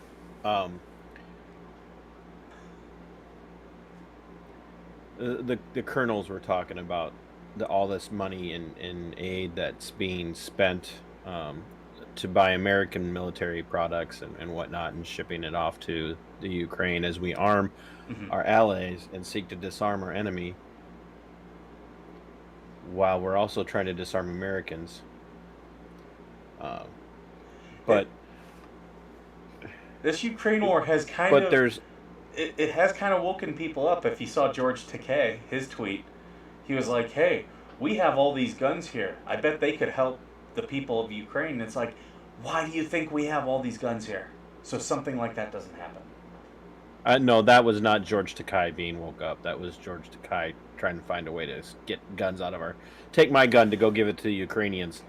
Speaker 7: The colonels were talking about all this money in aid that's being spent to buy American military products and whatnot, and shipping it off to the Ukraine as we arm our allies and seek to disarm our enemy, while we're also trying to disarm Americans. But
Speaker 6: this Ukraine war has it has kind of woken people up. If you saw George Takei, his tweet, he was like, "Hey, we have all these guns here. I bet they could help the people of Ukraine." And it's like, why do you think we have all these guns here? So something like that doesn't happen.
Speaker 7: No, that was not George Takei being woke up. That was George Takei trying to find a way to get guns out of take my gun to go give it to the Ukrainians.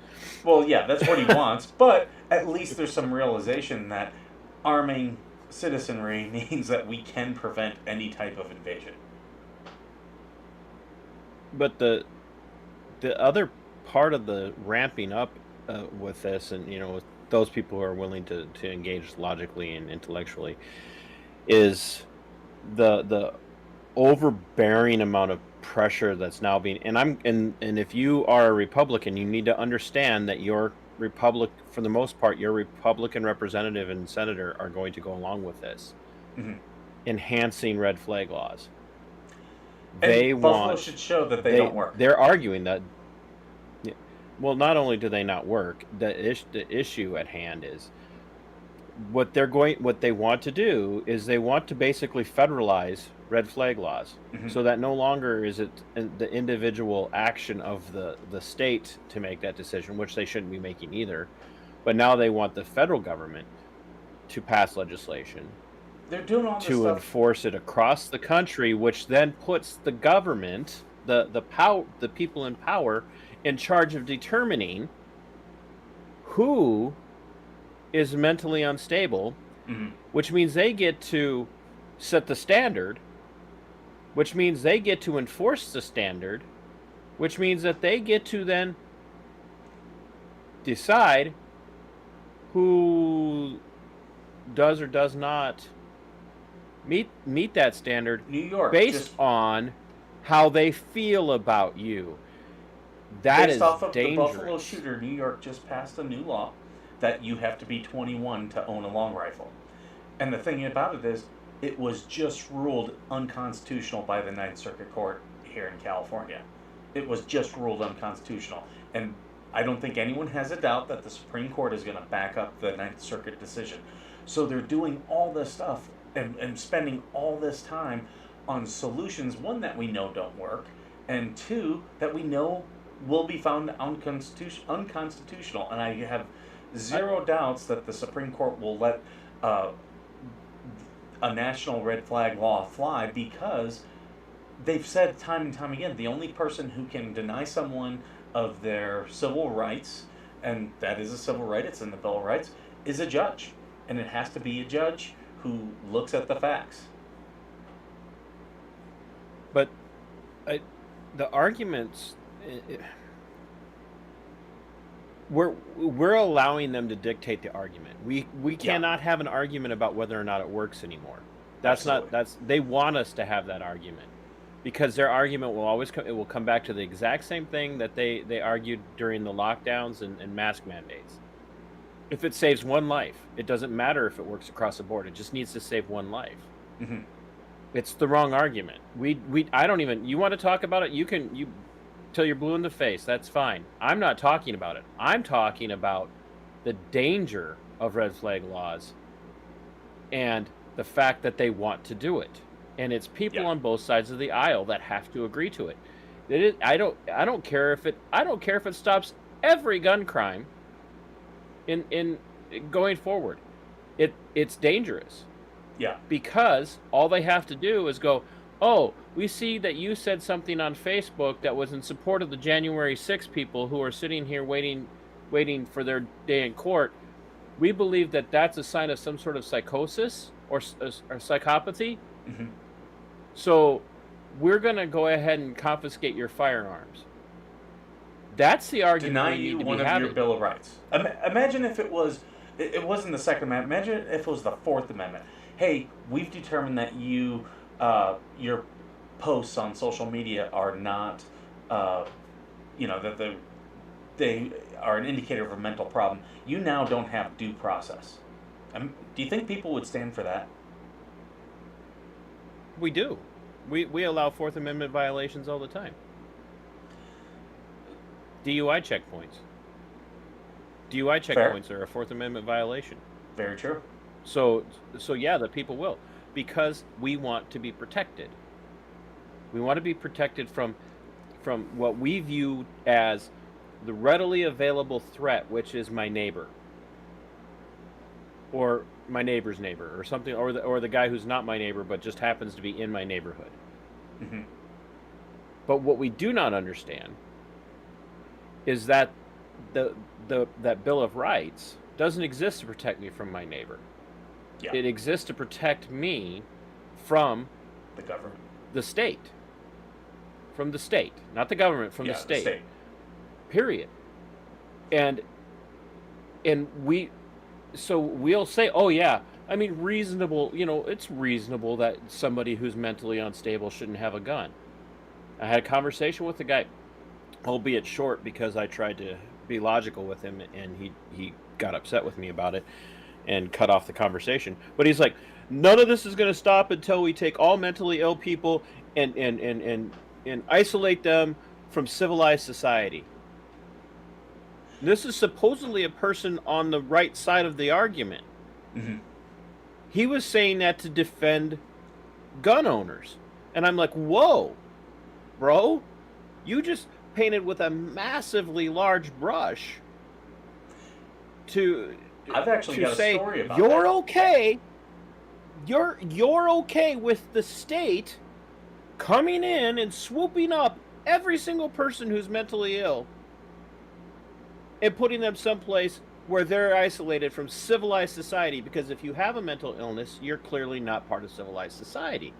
Speaker 6: Well, yeah, that's what he wants. But at least there's some realization that arming citizenry means that we can prevent any type of invasion.
Speaker 7: But the other part of the ramping up with this, and with those people who are willing to engage logically and intellectually, is the overbearing amount of pressure that's now being, and if you are a Republican, you need to understand that your for the most part, your Republican representative and senator are going to go along with this, enhancing red flag laws.
Speaker 6: And Buffalo should show that they don't work.
Speaker 7: They're arguing that. Well, not only do they not work, the issue at hand is what they want to do is they want to basically federalize red flag laws, so that no longer is it the individual action of the state to make that decision, which they shouldn't be making either. But now they want the federal government to pass legislation
Speaker 6: They're doing all this
Speaker 7: to
Speaker 6: stuff.
Speaker 7: enforce it across the country, which then puts the government, the people in power, in charge of determining who is mentally unstable, which means they get to set the standard, which means they get to enforce the standard, which means that they get to then decide who does or does not meet that standard
Speaker 6: New York
Speaker 7: based on how they feel about you. That
Speaker 6: based
Speaker 7: is
Speaker 6: off of
Speaker 7: dangerous.
Speaker 6: the Buffalo shooter, New York just passed a new law that you have to be 21 to own a long rifle. And the thing about it is, it was just ruled unconstitutional by the Ninth Circuit Court here in California. It was just ruled unconstitutional. And I don't think anyone has a doubt that the Supreme Court is going to back up the Ninth Circuit decision. So they're doing all this stuff and spending all this time on solutions, one, that we know don't work, and two, that we know will be found unconstitutional. And I have zero doubts that the Supreme Court will let a national red flag law fly, because they've said time and time again, the only person who can deny someone of their civil rights, and that is a civil right, it's in the Bill of Rights, is a judge. And it has to be a judge who looks at the facts.
Speaker 7: But the arguments, we're allowing them to dictate the argument. We cannot have an argument about whether or not it works anymore. They want us to have that argument, because their argument will always come back to the exact same thing that they argued during the lockdowns and mask mandates. If it saves one life, it doesn't matter if it works across the board. It just needs to save one life. It's the wrong argument. I don't even. You want to talk about it? You till you're blue in the face. That's fine. I'm not talking about it. I'm talking about the danger of red flag laws and the fact that they want to do it. And it's people on both sides of the aisle that have to agree to it. I don't care if it stops every gun crime in going forward. It's dangerous.
Speaker 6: Yeah.
Speaker 7: Because all they have to do is go, oh, we see that you said something on Facebook that was in support of the January 6 people who are sitting here waiting for their day in court. We believe that that's a sign of some sort of psychosis or psychopathy. So we're going to go ahead and confiscate your firearms. That's the argument.
Speaker 6: Deny you one of your Bill of Rights. Imagine if it wasn't the Second Amendment. Imagine if it was the Fourth Amendment. Hey, we've determined that your posts on social media are not, that they are an indicator of a mental problem. You now don't have due process. Do you think people would stand for that?
Speaker 7: We do. We allow Fourth Amendment violations all the time. DUI checkpoints. DUI checkpoints are a Fourth Amendment violation.
Speaker 6: Very true.
Speaker 7: So yeah, the people will, because we want to be protected. We want to be protected from what we view as the readily available threat, which is my neighbor, or my neighbor's neighbor, or something, or the guy who's not my neighbor but just happens to be in my neighborhood. But what we do not understand is that that Bill of Rights doesn't exist to protect me from my neighbor.
Speaker 6: Yeah.
Speaker 7: It exists to protect me from
Speaker 6: the government,
Speaker 7: the state, from the state, not the government, from the state. Period. And we'll say, oh yeah, I mean, reasonable, it's reasonable that somebody who's mentally unstable shouldn't have a gun. I had a conversation with the guy, albeit short, because I tried to be logical with him, and he got upset with me about it and cut off the conversation. But he's like, none of this is going to stop until we take all mentally ill people and isolate them from civilized society. This is supposedly a person on the right side of the argument.
Speaker 6: Mm-hmm.
Speaker 7: He was saying that to defend gun owners. And I'm like, whoa, bro, you just painted with a massively large brush to
Speaker 6: I've actually got a
Speaker 7: say
Speaker 6: story about
Speaker 7: you're
Speaker 6: that.
Speaker 7: okay. You're okay with the state coming in and swooping up every single person who's mentally ill and putting them someplace where they're isolated from civilized society, because if you have a mental illness, you're clearly not part of civilized society.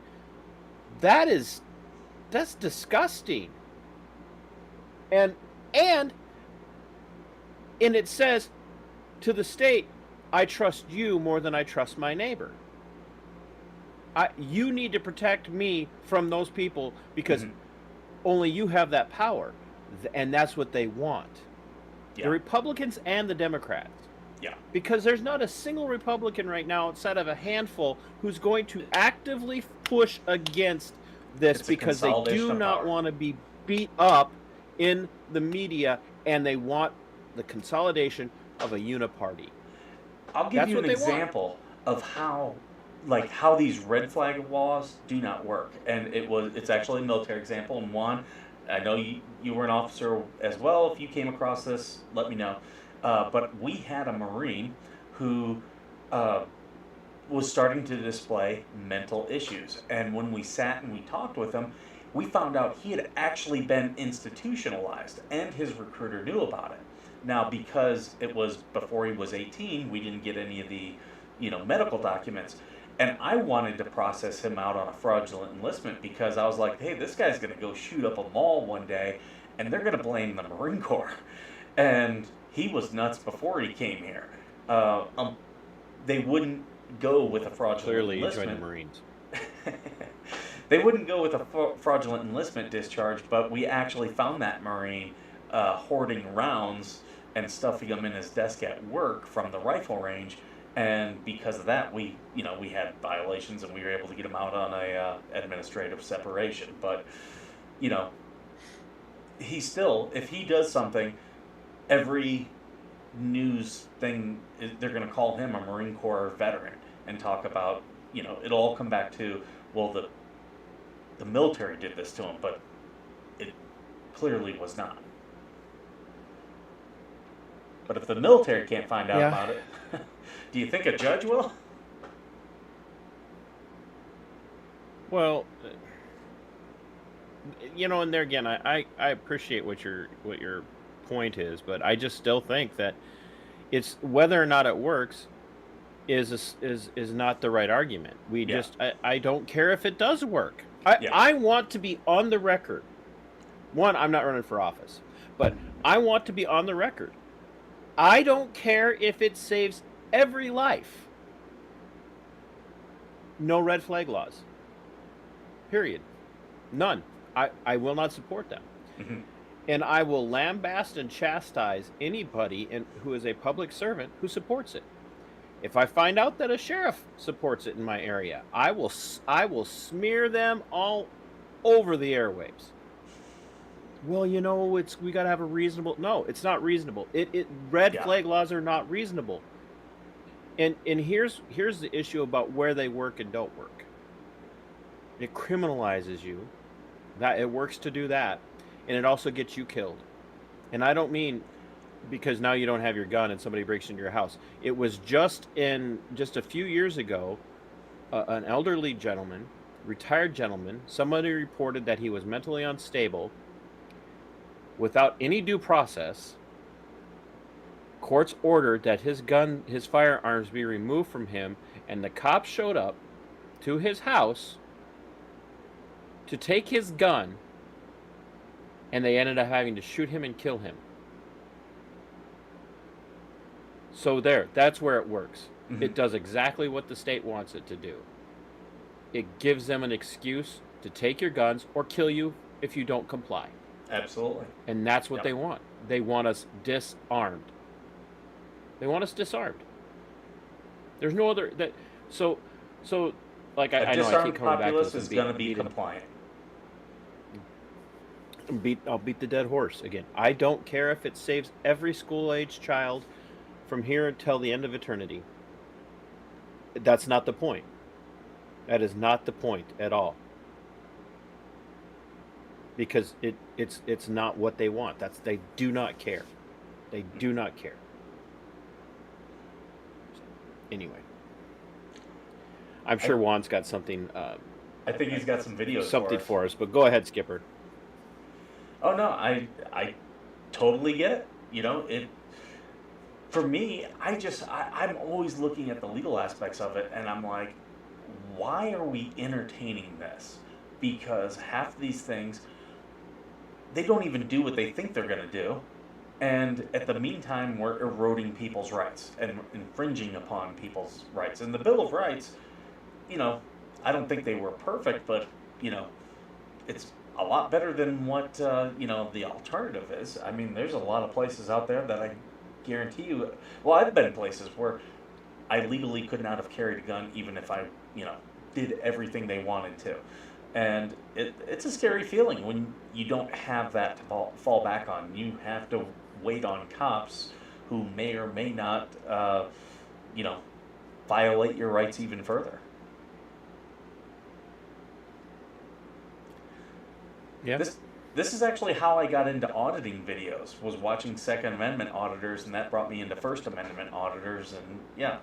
Speaker 7: That's disgusting. And it says to the state, I trust you more than I trust my neighbor. You need to protect me from those people because only you have that power. And that's what they want.
Speaker 6: Yeah.
Speaker 7: The Republicans and the Democrats.
Speaker 6: Yeah.
Speaker 7: Because there's not a single Republican right now outside of a handful who's going to actively push against this because they do not want to be beat up in the media, and they want the consolidation of a uniparty.
Speaker 6: I'll give you an example of how these red flag laws do not work, and it's actually a military example. And Juan, I know you were an officer as well. If you came across this, let me know. But we had a Marine who was starting to display mental issues, and when we sat and we talked with him, we found out he had actually been institutionalized, and his recruiter knew about it. Now, because it was before he was 18, we didn't get any of the, medical documents. And I wanted to process him out on a fraudulent enlistment because I was like, hey, this guy's going to go shoot up a mall one day, and they're going to blame the Marine Corps. And he was nuts before he came here. They wouldn't go with a fraudulent enlistment.
Speaker 7: Clearly, you joined the Marines.
Speaker 6: They wouldn't go with a fraudulent enlistment discharge, but we actually found that Marine hoarding rounds and stuffing them in his desk at work from the rifle range, and because of that, we had violations, and we were able to get him out on a administrative separation. But he still, if he does something, every news thing they're going to call him a Marine Corps veteran and talk about, it'll all come back to, well, the military did this to him, but it clearly was not. But if the military can't find out about it, do you think a judge will?
Speaker 7: Well, and there again, I appreciate what your point is, but I just still think that it's whether or not it works is not the right argument. I don't care if it does work. I want to be on the record. One, I'm not running for office, but I want to be on the record. I don't care if it saves every life. No red flag laws. Period. None. I will not support them. Mm-hmm. And I will lambaste and chastise anybody who is a public servant who supports it. If I find out that a sheriff supports it in my area, I will smear them all over the airwaves. Well, we got to have a reasonable. No, it's not reasonable. Red flag laws are not reasonable. And here's the issue about where they work and don't work. It criminalizes you. That it works to do that, and it also gets you killed. And I don't mean because now you don't have your gun and somebody breaks into your house. It was just a few years ago, an elderly gentleman, retired gentleman, somebody reported that he was mentally unstable. Without any due process, courts ordered that his firearms be removed from him, and the cops showed up to his house to take his gun, and they ended up having to shoot him and kill him. So that's where it works. Mm-hmm. It does exactly what the state wants it to do. It gives them an excuse to take your guns or kill you if you don't comply.
Speaker 6: Absolutely.
Speaker 7: And that's what they want. They want us disarmed. They want us disarmed. There's no other so like I know I keep coming back to this.
Speaker 6: Is going to be compliant.
Speaker 7: I'll beat the dead horse again. I don't care if it saves every school-age child from here until the end of eternity. That's not the point. That is not the point at all. Because it's not what they want. They do not care. They do not care. Anyway, I'm sure Juan's got something.
Speaker 6: I think he's got some videos.
Speaker 7: Something for us, but go ahead, Skipper.
Speaker 6: Oh no, I totally get it. You know, it for me, I'm always looking at the legal aspects of it, and I'm like, why are we entertaining this? Because half these things, they don't even do what they think they're going to do. And at the meantime, we're eroding people's rights and infringing upon people's rights. And the Bill of Rights, you know, I don't think they were perfect, but, you know, it's a lot better than what, you know, the alternative is. I mean, there's a lot of places out there that I guarantee you, well, I've been places where I legally could not have carried a gun even if I, you know, did everything they wanted to. And it's a scary feeling when you don't have that to fall back on. You have to wait on cops who may or may not, you know, violate your rights even further.
Speaker 7: Yeah.
Speaker 6: This is actually how I got into auditing videos, was watching Second Amendment auditors, and that brought me into First Amendment auditors, and yeah.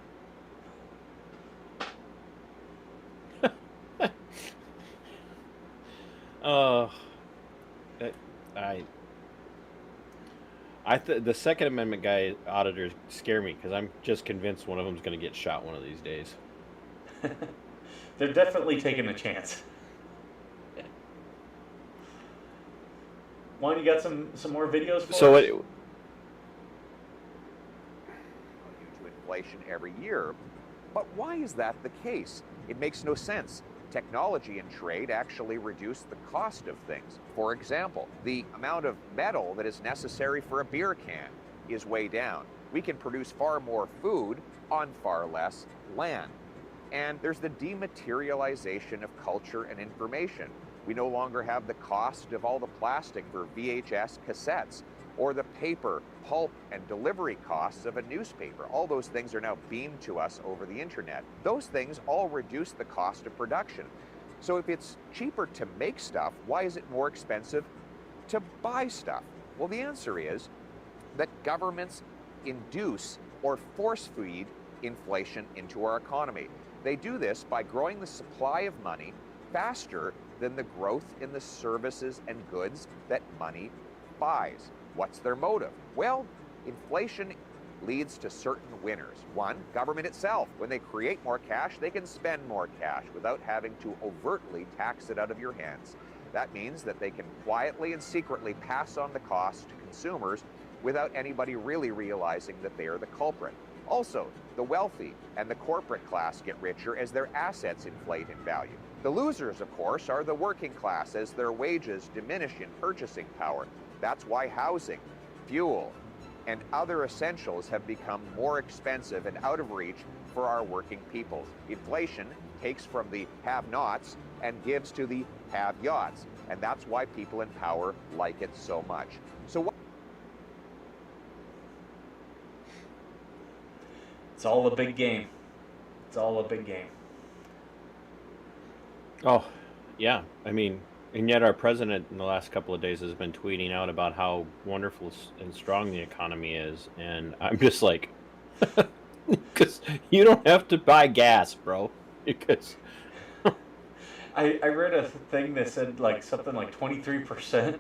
Speaker 7: The Second Amendment guy auditors scare me because I'm just convinced one of them's going to get shot one of these days.
Speaker 6: They're definitely taking a chance. Juan, you got some more videos for us?
Speaker 13: To inflation every year. But why is that the case? It makes no sense. Technology and trade actually reduce the cost of things. For example, the amount of metal that is necessary for a beer can is way down. We can produce far more food on far less land. And there's the dematerialization of culture and information. We no longer have the cost of all the plastic for VHS cassettes, or the paper, pulp, and delivery costs of a newspaper. All those things are now beamed to us over the internet. Those things all reduce the cost of production. So if it's cheaper to make stuff, why is it more expensive to buy stuff? Well, the answer is that governments induce or force feed inflation into our economy. They do this by growing the supply of money faster than the growth in the services and goods that money buys. What's their motive? Well, inflation leads to certain winners. One, government itself. When they create more cash, they can spend more cash without having to overtly tax it out of your hands. That means that they can quietly and secretly pass on the cost to consumers without anybody really realizing that they are the culprit. Also, the wealthy and the corporate class get richer as their assets inflate in value. The losers, of course, are the working class as their wages diminish in purchasing power. That's why housing, fuel, and other essentials have become more expensive and out of reach for our working people. Inflation takes from the have-nots and gives to the have-yots, and that's why people in power like it so much. So
Speaker 6: It's all a big game. It's all a big game.
Speaker 7: Oh, yeah. I mean, and yet our president in the last couple of days has been tweeting out about how wonderful and strong the economy is. And I'm just like, because you don't have to buy gas, bro. Because
Speaker 6: I read a thing that said like something like 23%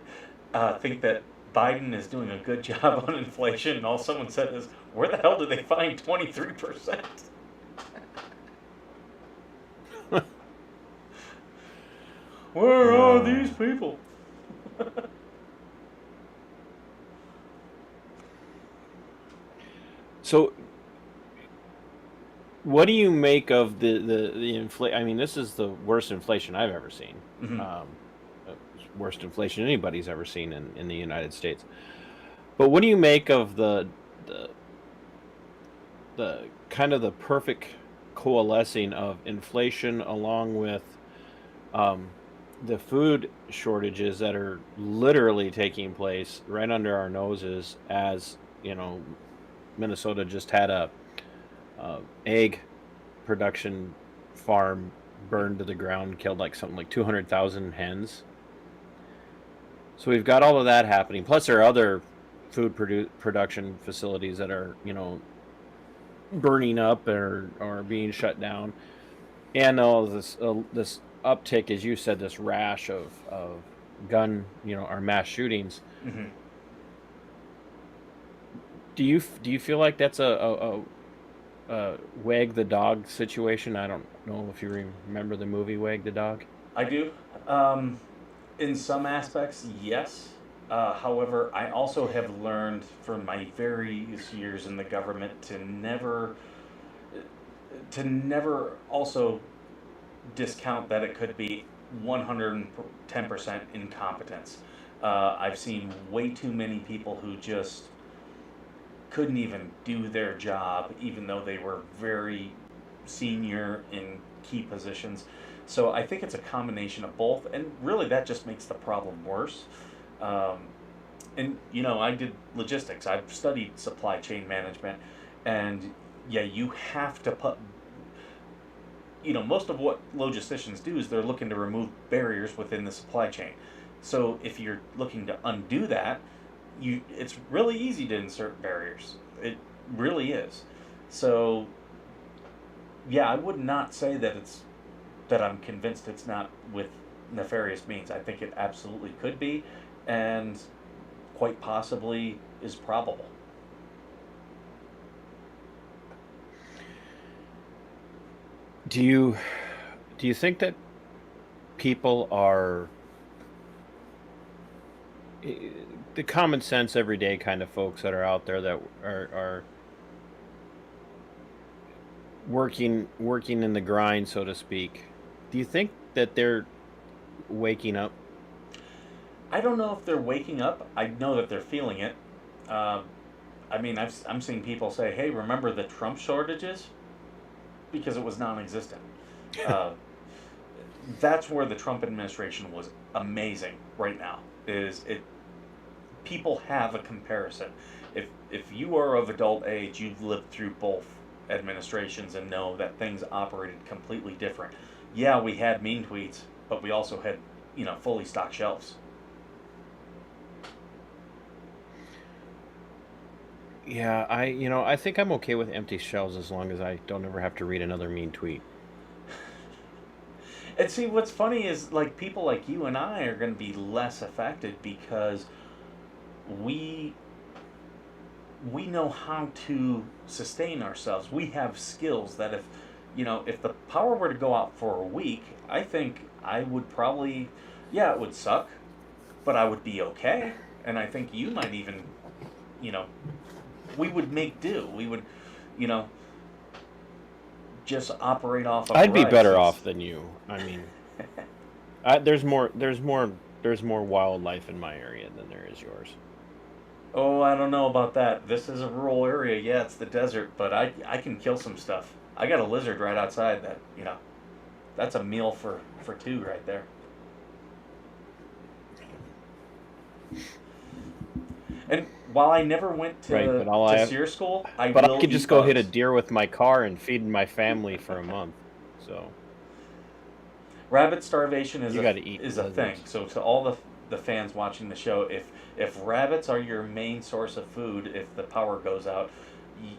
Speaker 6: think that Biden is doing a good job on inflation, and all someone said is, where the hell did they find 23%? Where are these people?
Speaker 7: So, what do you make of the inflation? I mean, this is the worst inflation I've ever seen.
Speaker 6: Mhm.
Speaker 7: Worst inflation anybody's ever seen in the United States. But what do you make of the kind of the perfect coalescing of inflation along with the food shortages that are literally taking place right under our noses? As you know, Minnesota just had a egg production farm burned to the ground, killed like something like 200,000 hens. So we've got all of that happening. Plus, there are other food production facilities that are, burning up or being shut down. And all this this uptick, as you said, this rash of gun, our mass shootings.
Speaker 6: Mm-hmm.
Speaker 7: Do you feel like that's a Wag the Dog situation? I don't know if you remember the movie Wag the Dog.
Speaker 6: I do. In some aspects, yes. However, I also have learned from my various years in the government to never also discount that it could be 110% incompetence. I've seen way too many people who just couldn't even do their job, even though they were very senior in key positions. So I think it's a combination of both, and really that just makes the problem worse. And I did logistics. I've studied supply chain management, and yeah, you have to put. Most of what logisticians do is they're looking to remove barriers within the supply chain. So if you're looking to undo that, it's really easy to insert barriers. It really is. So yeah, I would not say that I'm convinced it's not with nefarious means. I think it absolutely could be, and quite possibly is probable.
Speaker 7: Do you think that people are the common sense, everyday kind of folks that are out there that are working in the grind, so to speak? Do you think that they're waking up?
Speaker 6: I don't know if they're waking up. I know that they're feeling it. I'm seeing people say, "Hey, remember the Trump shortages?" Because it was non-existent. That's where the Trump administration was amazing right now. People have a comparison. If you are of adult age, you've lived through both administrations and know that things operated completely different. Yeah, we had mean tweets, but we also had, fully stocked shelves.
Speaker 7: Yeah, I think I'm okay with empty shelves as long as I don't ever have to read another mean tweet.
Speaker 6: And see, what's funny is like people like you and I are going to be less affected because we know how to sustain ourselves. We have skills that if the power were to go out for a week, I think I would probably, yeah, it would suck, but I would be okay. And I think you might even, we would make do. We would, just operate off of
Speaker 7: I'd be better
Speaker 6: rice.
Speaker 7: off than you. I mean, there's more wildlife in my area than there is yours.
Speaker 6: Oh, I don't know about that. This is a rural area. Yeah, it's the desert, but I can kill some stuff. I got a lizard right outside that, that's a meal for two right there. And while I never went to SEER school, I
Speaker 7: could just go hit a deer with my car and feed my family for a month. So
Speaker 6: rabbit starvation is a
Speaker 7: lizards.
Speaker 6: thing. So to all the fans watching the show, if rabbits are your main source of food, if the power goes out,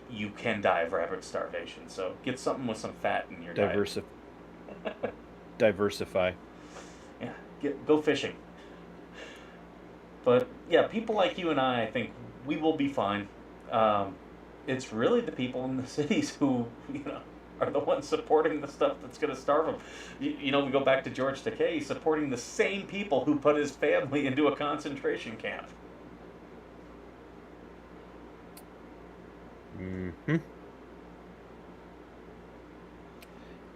Speaker 6: you can die of rabbit starvation. So get something with some fat in your diet.
Speaker 7: Diversify.
Speaker 6: Yeah, go fishing. But yeah, people like you and I think we will be fine. It's really the people in the cities who, are the ones supporting the stuff that's going to starve them. We go back to George Takei supporting the same people who put his family into a concentration camp.
Speaker 7: Mm-hmm.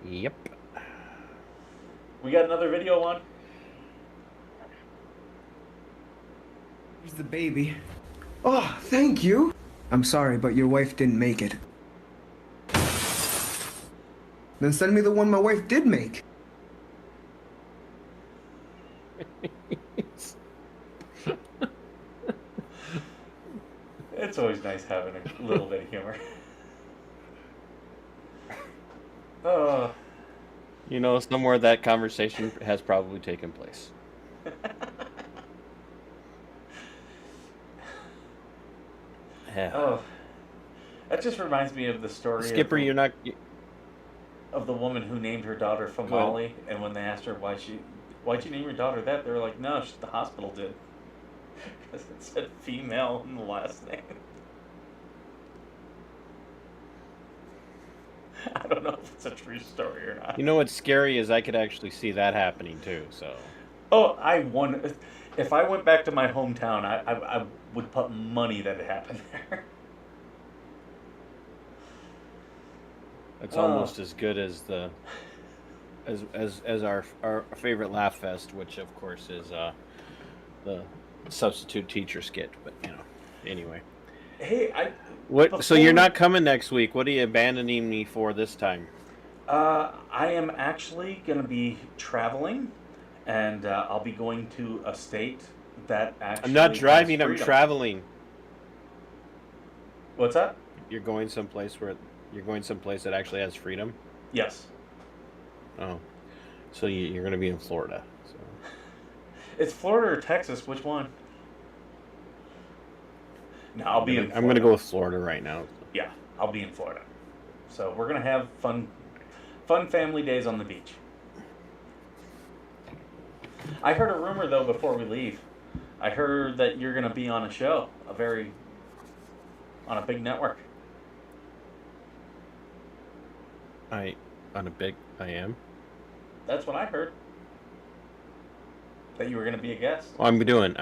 Speaker 7: Yep.
Speaker 6: We got another video on.
Speaker 14: Here's the baby. Oh, thank you. I'm sorry, but your wife didn't make it. Then send me the one my wife did make.
Speaker 6: It's always nice having a little bit of humor.
Speaker 7: You know, somewhere that conversation has probably taken place. Yeah.
Speaker 6: Oh, that just reminds me of the story
Speaker 7: Skipper,
Speaker 6: of
Speaker 7: you're not.
Speaker 6: of the woman who named her daughter Famali, and when they asked her why'd you name your daughter that, they were like, no, the hospital did, because it said female in the last name. I don't know if it's a true story or not.
Speaker 7: You know what's scary is I could actually see that happening too. So.
Speaker 6: Oh, if I went back to my hometown, I would put money that it happened there.
Speaker 7: It's almost as good as the as our favorite laugh fest, which of course is the substitute teacher skit. But you know, anyway.
Speaker 6: Hey,
Speaker 7: So you're not coming next week. What are you abandoning me for this time?
Speaker 6: I am actually going to be traveling, and I'll be going to a state that actually.
Speaker 7: I'm not driving.
Speaker 6: has
Speaker 7: I'm
Speaker 6: freedom.
Speaker 7: traveling.
Speaker 6: What's that?
Speaker 7: You're going someplace that actually has freedom?
Speaker 6: Yes.
Speaker 7: Oh. So you're going to be in Florida. So.
Speaker 6: It's Florida or Texas. Which one? No, I'm
Speaker 7: going to go with Florida right now.
Speaker 6: Yeah, I'll be in Florida. So we're going to have fun family days on the beach. I heard a rumor, though, before we leave. I heard that you're going to be on a show, on a big network.
Speaker 7: I am.
Speaker 6: That's what I heard. That you were going to be a guest.
Speaker 7: Well, I'm doing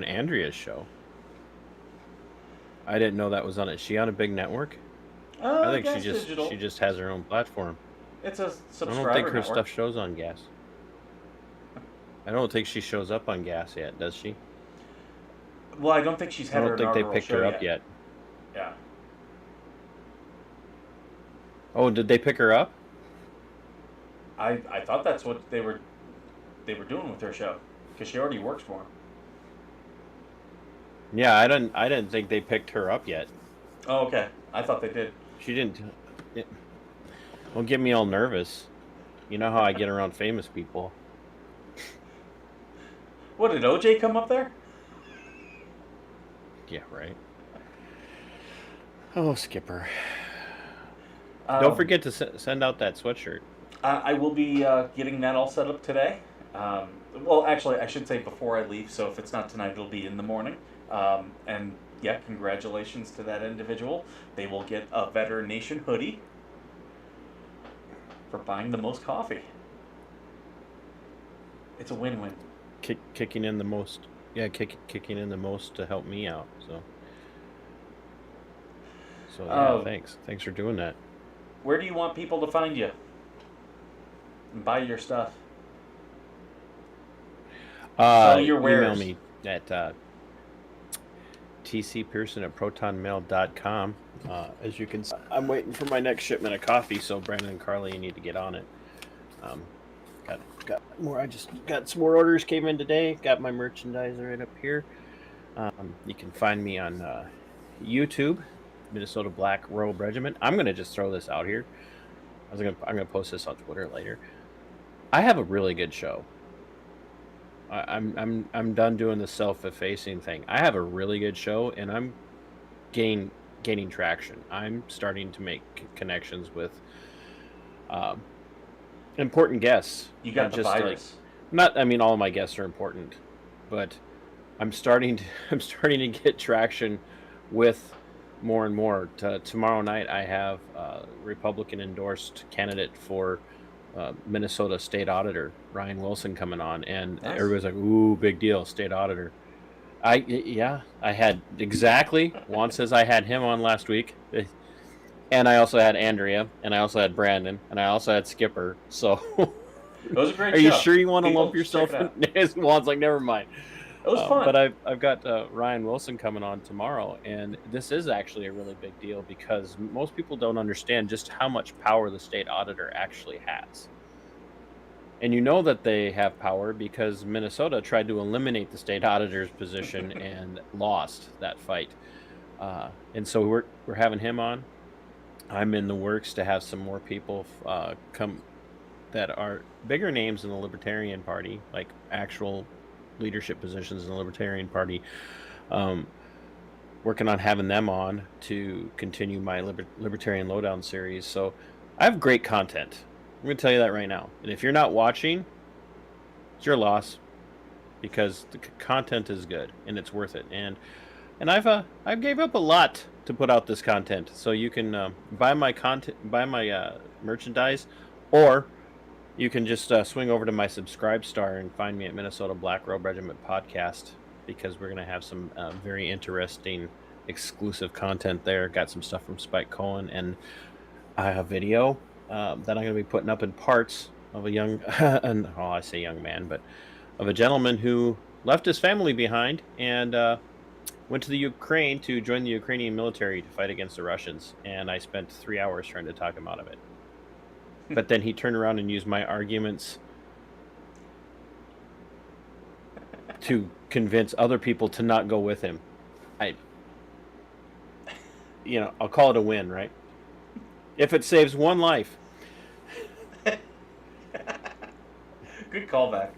Speaker 7: Andrea's show. I didn't know that was on it. Is she on a big network? I think she just has her own platform.
Speaker 6: It's a subscriber
Speaker 7: I don't think her
Speaker 6: network.
Speaker 7: stuff shows on Gas. I don't think she shows up on Gas yet, does she?
Speaker 6: Well, I don't think she's had her
Speaker 7: I don't think they
Speaker 6: inaugural
Speaker 7: picked
Speaker 6: show
Speaker 7: her up yet.
Speaker 6: Yeah.
Speaker 7: Oh, did they pick her up?
Speaker 6: I thought that's what they were doing with her show, because she already works for them.
Speaker 7: Yeah, I didn't think they picked her up yet.
Speaker 6: Oh, okay. I thought they did.
Speaker 7: She didn't. Don't get me all nervous. You know how I get around famous people.
Speaker 6: What, did OJ come up there?
Speaker 7: Yeah, right. Oh, Skipper. Don't forget to send out that sweatshirt.
Speaker 6: I will be getting that all set up today. Well, actually, I should say before I leave, so if it's not tonight, it'll be in the morning. And yeah, congratulations to that individual. They will get a Veteran Nation hoodie for buying the most coffee. It's a win-win.
Speaker 7: Kicking in the most. Yeah, kicking in the most to help me out. So yeah, thanks. Thanks for doing that.
Speaker 6: Where do you want people to find you and buy your stuff? Your wares.
Speaker 7: Email me at tcpearson@protonmail.com. As you can see, I'm waiting for my next shipment of coffee, so Brandon and Carly, you need to get on it. Got more. I just got some more orders came in today. Got my merchandise right up here. You can find me on YouTube, Minnesota Black Robe Regiment. I'm gonna just throw this out here. I'm gonna post this on Twitter later. I have a really good show. I'm done doing the self-effacing thing. I have a really good show, and I'm gaining traction. I'm starting to make connections with important guests.
Speaker 6: You got the virus.
Speaker 7: I mean, all of my guests are important, but I'm starting to get traction with more and more. Tomorrow night, I have a Republican-endorsed candidate for Minnesota State Auditor, Ryan Wilson, coming on, and
Speaker 6: Nice.
Speaker 7: Everybody's like, "Ooh, big deal, State Auditor." I had exactly once as I had him on last week, and I also had Andrea, and I also had Brandon, and I also had Skipper. So,
Speaker 6: It was a great
Speaker 7: are
Speaker 6: show.
Speaker 7: you sure you want to
Speaker 6: People
Speaker 7: lump yourself
Speaker 6: check
Speaker 7: in? Juan's like, never mind.
Speaker 6: It was fun.
Speaker 7: But I've got Ryan Wilson coming on tomorrow, and this is actually a really big deal because most people don't understand just how much power the state auditor actually has. And you know that they have power because Minnesota tried to eliminate the state auditor's position and lost that fight. And so we're having him on. I'm in the works to have some more people come that are bigger names in the Libertarian Party, like actual leadership positions in the Libertarian Party. Working on having them on to continue my Libertarian Lowdown series. So I have great content. I'm going to tell you that right now. And if you're not watching, it's your loss, because the content is good and it's worth it. And I gave up a lot to put out this content. So you can buy my merchandise, or you can just swing over to my Subscribe Star and find me at Minnesota Black Robe Regiment Podcast, because we're going to have some very interesting exclusive content there. Got some stuff from Spike Cohen, and a video that I'm going to be putting up in parts of a young, I say young man, but of a gentleman who left his family behind and went to the Ukraine to join the Ukrainian military to fight against the Russians. And I spent 3 hours trying to talk him out of it. But then he turned around and used my arguments to convince other people to not go with him. I'll call it a win, right? If it saves one life.
Speaker 6: Good callback.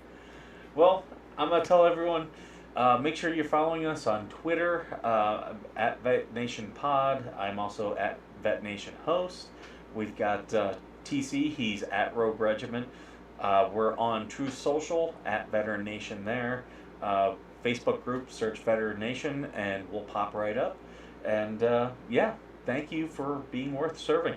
Speaker 6: Well, I'm going to tell everyone, make sure you're following us on Twitter, at VetNationPod. I'm also at VetNationHost. We've got TC, he's at Rogue Regiment. We're on TruthSocial, at Veteran Nation there. Facebook group, search Veteran Nation, and we'll pop right up. And yeah, thank you for being worth serving.